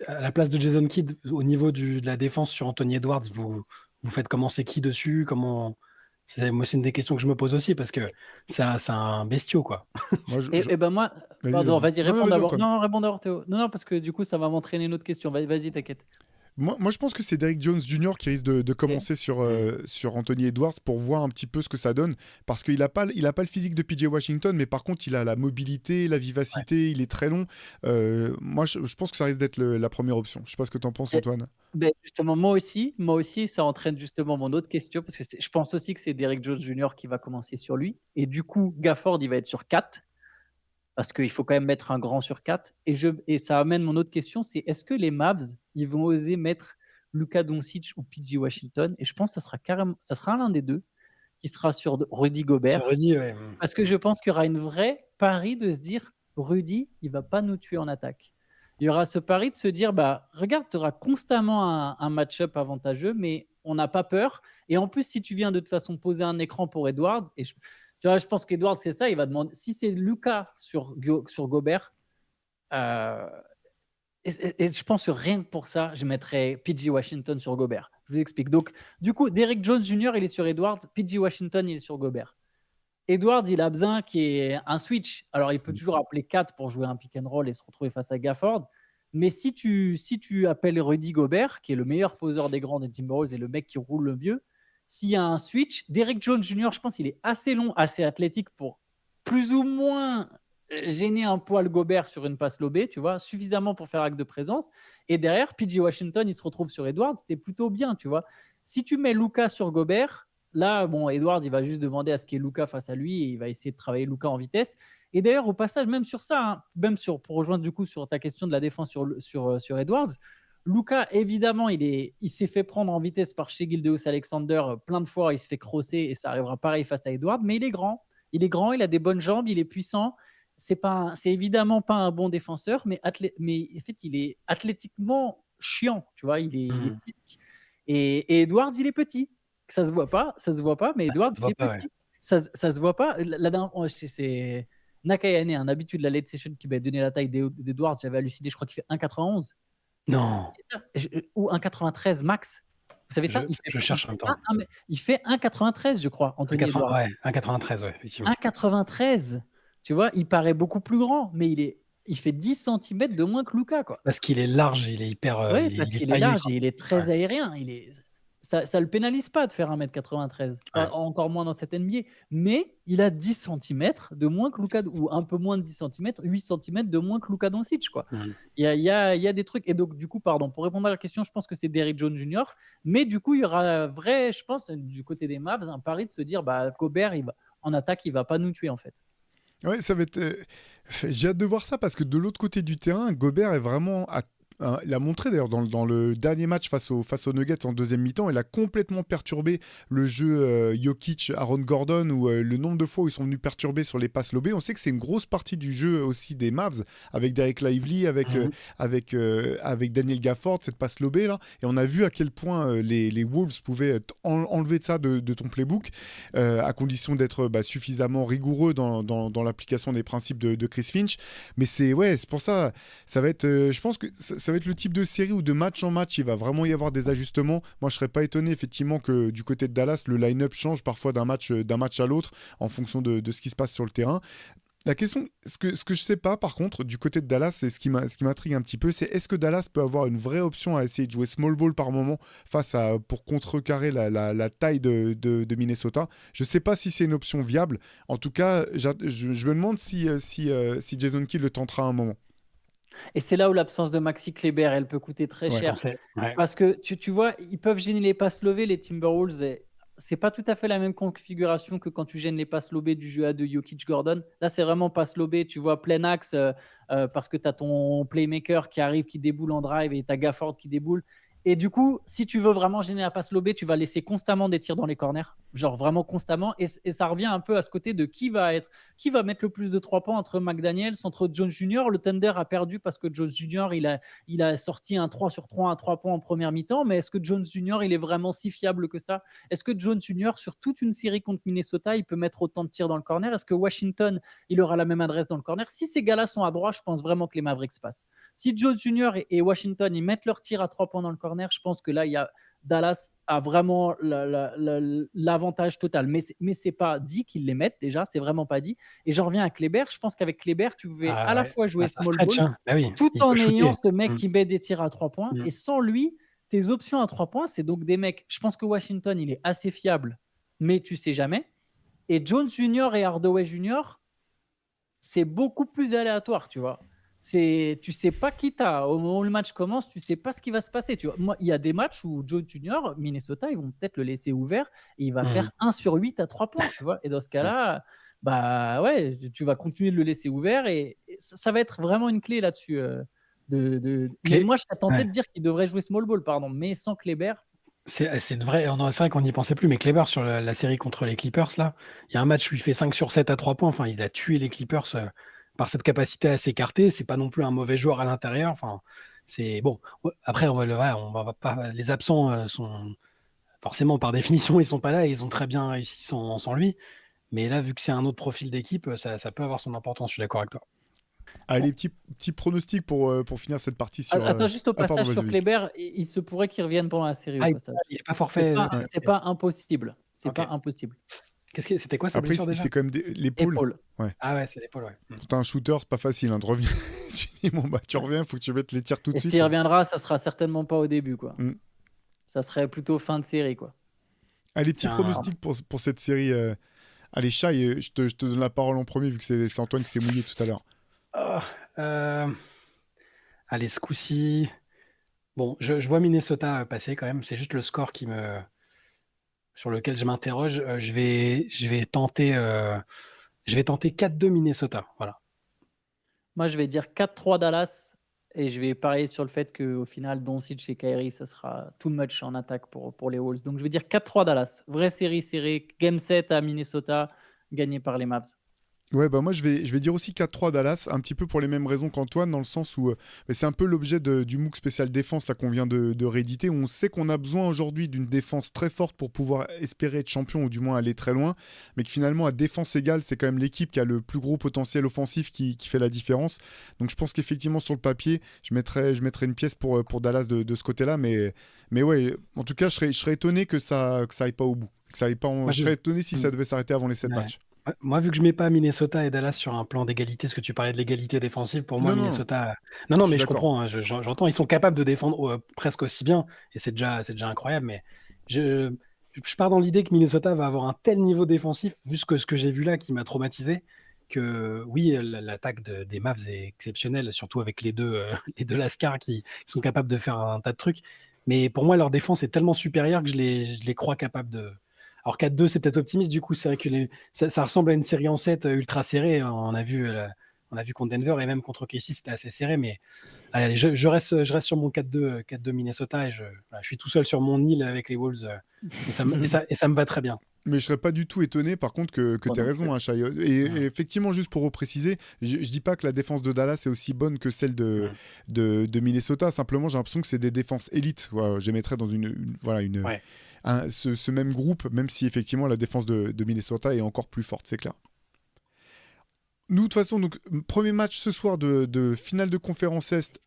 la place de Jason Kidd, au niveau de la défense sur Anthony Edwards, vous faites commencer qui dessus? Moi, c'est une des questions que je me pose aussi, parce que c'est un bestiau, quoi. Moi, moi, pardon, vas-y, réponds d'abord. Non, réponds d'abord, Théo. Non, parce que du coup, ça va m'entraîner une autre question. Vas-y, t'inquiète. Moi, je pense que c'est Derrick Jones Jr. qui risque de commencer sur Anthony Edwards pour voir un petit peu ce que ça donne. Parce qu'il n'a pas le physique de PJ Washington, mais par contre, il a la mobilité, la vivacité, il est très long. Moi, je pense que ça risque d'être la première option. Je ne sais pas ce que tu en penses, Antoine. Justement, moi aussi, ça entraîne justement mon autre question, parce que je pense aussi que c'est Derrick Jones Jr. qui va commencer sur lui. Et du coup, Gafford, il va être sur 4. Parce qu'il faut quand même mettre un grand sur 4. Et ça amène mon autre question, c'est est-ce que les Mavs, ils vont oser mettre Luka Doncic ou PJ Washington? Et je pense que ça sera l'un des deux qui sera sur Rudy Gobert. Sur Rudy, ouais. Parce que je pense qu'il y aura une vraie pari de se dire, Rudy, il va pas nous tuer en attaque. Il y aura ce pari de se dire, regarde, tu auras constamment un match-up avantageux, mais on n'a pas peur. Et en plus, si tu viens de toute façon poser un écran pour Edwards, et tu vois, je pense qu'Edwards, c'est ça, il va demander. Si c'est Luka sur Gobert, et je pense que rien que pour ça, je mettrais PJ Washington sur Gobert. Je vous explique. Donc, du coup, Derrick Jones Jr., il est sur Edwards, PJ Washington, il est sur Gobert. Edwards, il a besoin qu'il y ait un switch. Alors, il peut toujours appeler 4 pour jouer un pick and roll et se retrouver face à Gafford. Mais si tu appelles Rudy Gobert, qui est le meilleur poseur des grands des Timberwolves et le mec qui roule le mieux, s'il y a un switch, Derrick Jones Jr., je pense qu'il est assez long, assez athlétique pour plus ou moins gêner un poil Gobert sur une passe lobée, tu vois, suffisamment pour faire acte de présence. Et derrière, PJ Washington, il se retrouve sur Edwards, c'était plutôt bien, tu vois. Si tu mets Luka sur Gobert, là, Edwards, il va juste demander à ce qu'il y ait Luka face à lui et il va essayer de travailler Luka en vitesse. Et d'ailleurs, au passage, même sur ça, pour rejoindre du coup sur ta question de la défense sur Edwards, Luka, évidemment, il s'est fait prendre en vitesse par Shai Gilgeous-Alexander plein de fois. Il se fait crosser et ça arrivera pareil face à Edwards. Mais il est grand. Il a des bonnes jambes, il est puissant. C'est évidemment pas un bon défenseur, mais en fait, il est athlétiquement chiant. Tu vois, il est physique. Et Edwards, il est petit. Ça se voit pas, mais Edwards, il est petit. Ouais. Ça se voit pas. C'est Nakayane, un habitué de la late session qui m'a donné la taille d'Edwards. J'avais halluciné, je crois qu'il fait 1,91. Non. Ou 1,93 max. Vous savez ça? Je cherche en même temps. Il fait 1,93, je crois, Anthony Edwards. Ouais, 1,93, ouais, effectivement. 1,93. Tu vois, il paraît beaucoup plus grand, mais il fait 10 cm de moins que Luka, quoi. Parce qu'il est large, il est hyper. Oui, parce qu'il est large et il est très aérien. Ça le pénalise pas de faire 1,93 m, encore moins dans cette NBA, mais il a 10 cm de moins que Luka, ou un peu moins de 10 cm, 8 cm de moins que Luka Doncic, quoi. Il y a des trucs, et donc du coup, pardon, pour répondre à la question, je pense que c'est Derrick Jones Jr., mais du coup, il y aura je pense, du côté des Mavs, un pari de se dire, Gobert, en attaque, il va pas nous tuer, en fait. Ouais, ça va être. J'ai hâte de voir ça parce que de l'autre côté du terrain, Gobert est vraiment il a montré d'ailleurs dans le dernier match face aux Nuggets en deuxième mi-temps, il a complètement perturbé le jeu Jokic, Aaron Gordon, ou le nombre de fois où ils sont venus perturber sur les passes lobées. On sait que c'est une grosse partie du jeu aussi des Mavs, avec Derek Lively, avec Daniel Gafford, cette passe lobée là. Et on a vu à quel point les Wolves pouvaient enlever de ça de ton playbook, à condition d'être suffisamment rigoureux dans l'application des principes de Chris Finch. Mais c'est pour ça va être, je pense que ça va être le type de série où de match en match, il va vraiment y avoir des ajustements. Moi, je serais pas étonné effectivement que du côté de Dallas, le line-up change parfois d'un match à l'autre en fonction de ce qui se passe sur le terrain. La question, ce que je sais pas par contre du côté de Dallas, c'est ce qui m'intrigue un petit peu, c'est est-ce que Dallas peut avoir une vraie option à essayer de jouer small ball par moment pour contrecarrer la taille de Minnesota. Je sais pas si c'est une option viable. En tout cas, je me demande si Jason Kidd le tentera à un moment. Et c'est là où l'absence de Maxi Kleber, elle peut coûter très cher. Parce que tu vois, ils peuvent gêner les passes levées, les Timberwolves. Et c'est pas tout à fait la même configuration que quand tu gênes les passes lobées du jeu à de Jokic Gordon. Là, c'est vraiment passe lobée, tu vois, plein axe, parce que tu as ton playmaker qui arrive, qui déboule en drive, et tu as Gafford qui déboule. Et du coup, si tu veux vraiment gêner la passe lobée, tu vas laisser constamment des tirs dans les corners, genre vraiment constamment. Et ça revient un peu à ce côté de qui va mettre le plus de 3 points entre McDaniels, entre Jones Jr. Le Thunder a perdu parce que Jones Jr. il a sorti un 3 sur 3 à 3 points en première mi-temps. Mais est-ce que Jones Jr. il est vraiment si fiable que ça? Est-ce que Jones Jr. sur toute une série contre Minnesota, il peut mettre autant de tirs dans le corner? Est-ce que Washington, il aura la même adresse dans le corner? Si ces gars-là sont à droite, je pense vraiment que les Mavericks passent. Si Jones Jr. et Washington, ils mettent leurs tirs à 3 points dans le corner, je pense que là, Dallas a vraiment l'avantage total. Mais c'est pas dit qu'ils les mettent déjà, c'est vraiment pas dit. Et j'en reviens à Kleber. Je pense qu'avec Kleber, tu pouvais à la fois jouer small ball, tout en ayant ce mec qui met des tirs à 3 points. Et sans lui, tes options à 3 points, c'est donc des mecs. Je pense que Washington, il est assez fiable, mais tu sais jamais. Et Jones Jr. et Hardaway Jr., c'est beaucoup plus aléatoire, tu vois. Tu sais pas qui t'as. Au moment où le match commence, tu sais pas ce qui va se passer. Tu vois. Moi, il y a des matchs où Joe Junior, Minnesota, ils vont peut-être le laisser ouvert et il va faire 1 sur 8 à 3 points. Tu vois. Et dans ce cas-là, tu vas continuer de le laisser ouvert et ça va être vraiment une clé là-dessus. Mais moi, je serais tenté de dire qu'il devrait jouer small ball, mais sans Kleber. C'est vrai qu'on n'y pensait plus, mais Kleber sur la série contre les Clippers, là, il y a un match où il fait 5 sur 7 à 3 points. Enfin, il a tué les Clippers par cette capacité à s'écarter. C'est pas non plus un mauvais joueur à l'intérieur. Enfin, c'est bon. Après, on va pas. Les absents sont forcément par définition, ils sont pas là et ils ont très bien réussi sans lui. Mais là, vu que c'est un autre profil d'équipe, ça peut avoir son importance. Je suis d'accord avec toi. Allez, petit pronostic pour finir cette partie sur. Attends, juste au passage sur Kleber, il se pourrait qu'il revienne pendant la série. Il n'est pas forfait. C'est pas impossible. C'est pas impossible. C'était quoi sa blessure déjà? C'est quand même l'épaule. Ouais. Ah ouais, c'est l'épaule, ouais. Quand t'as un shooter, c'est pas facile de revenir. Tu dis, tu reviens, il faut que tu mettes les tirs tout de suite. Et s'il reviendra, ça sera certainement pas au début, quoi. Ça serait plutôt fin de série, quoi. Allez, petit pronostic pour cette série. Allez, Shai, je te donne la parole en premier, vu que c'est Antoine qui s'est mouillé tout à l'heure. Allez, ce coup-ci. Bon, je vois Minnesota passer quand même. C'est juste le score sur lequel je m'interroge. Je vais tenter 4-2 Minnesota. Voilà. Moi, je vais dire 4-3 Dallas et je vais parier sur le fait qu'au final, Doncic et Kyrie, ça sera too much en attaque pour les Wolves. Donc, je vais dire 4-3 Dallas. Vraie série serrée. Game 7 à Minnesota, gagné par les Mavs. Ouais, moi je vais dire aussi 4-3 Dallas, un petit peu pour les mêmes raisons qu'Antoine, dans le sens où c'est un peu l'objet du MOOC spécial défense là, qu'on vient de rééditer, où on sait qu'on a besoin aujourd'hui d'une défense très forte pour pouvoir espérer être champion ou du moins aller très loin, mais que finalement à défense égale, c'est quand même l'équipe qui a le plus gros potentiel offensif qui fait la différence. Donc je pense qu'effectivement sur le papier, je mettrais une pièce pour Dallas de ce côté-là, mais ouais, en tout cas je serais étonné que ça aille pas au bout, je serais étonné si ça devait s'arrêter avant les 7 matchs. Moi, vu que je mets pas Minnesota et Dallas sur un plan d'égalité, parce que tu parlais de l'égalité défensive, pour moi, Minnesota. Non, mais je comprends, hein, j'entends, ils sont capables de défendre presque aussi bien, et c'est déjà incroyable, mais je pars dans l'idée que Minnesota va avoir un tel niveau défensif, vu ce que j'ai vu là, qui m'a traumatisé, que oui, l'attaque des Mavs est exceptionnelle, surtout avec les deux Lascar qui sont capables de faire un tas de trucs, mais pour moi, leur défense est tellement supérieure que je les crois capables de. Alors 4-2, c'est peut-être optimiste, du coup, c'est vrai que ça ressemble à une série en 7 ultra serrée. On a vu On a vu contre Denver et même contre OKC, c'était assez serré. Mais allez, je reste sur mon 4-2 Minnesota et je suis tout seul sur mon île avec les Wolves. Et ça me va très bien. Mais je serais pas du tout étonné, par contre, que tu aies raison, hein, Shai. Et effectivement, juste pour repréciser, je dis pas que la défense de Dallas est aussi bonne que celle de Minnesota. Simplement, j'ai l'impression que c'est des défenses élites. Voilà, j'émettrais dans ce même groupe, même si effectivement la défense de Minnesota est encore plus forte, c'est clair. Nous, de toute façon, donc, premier match ce soir de finale de conférence Est.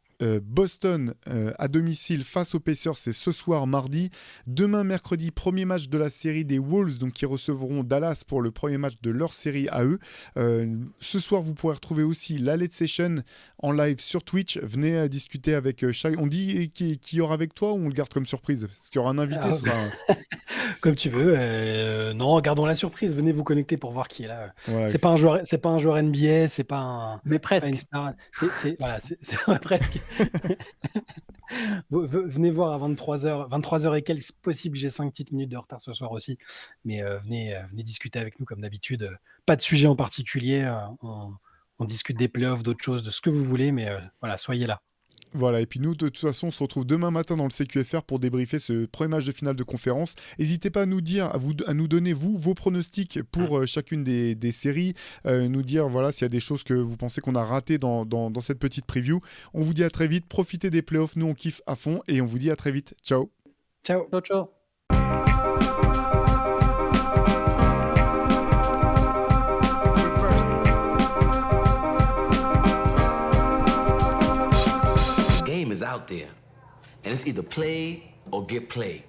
Boston à domicile face aux Pacers, c'est ce soir mardi. Demain mercredi, premier match de la série des Wolves, donc qui recevront Dallas pour le premier match de leur série à eux. Ce soir, vous pourrez retrouver aussi la Late Session en live sur Twitch. Venez discuter avec Shai. On dit qui y aura avec toi ou on le garde comme surprise? Parce qu'il y aura un invité. Comme tu veux. Non, gardons la surprise. Venez vous connecter pour voir qui est là. Voilà. C'est pas un joueur NBA, c'est pas un. Mais presque. C'est pas une star. C'est presque. Venez voir à 23h et quelques, possible, j'ai 5 petites minutes de retard ce soir aussi, mais venez discuter avec nous comme d'habitude. Pas de sujet en particulier, on discute des playoffs, d'autres choses, de ce que vous voulez, mais voilà, soyez là. Voilà, et puis nous, de toute façon, on se retrouve demain matin dans le CQFR pour débriefer ce premier match de finale de conférence. N'hésitez pas à nous dire, à nous donner, vos pronostics pour chacune des séries, nous dire voilà, s'il y a des choses que vous pensez qu'on a ratées dans cette petite preview. On vous dit à très vite, profitez des playoffs, nous on kiffe à fond, et on vous dit à très vite. Ciao. Ciao. Ciao, ciao. Is out there, and it's either play or get played.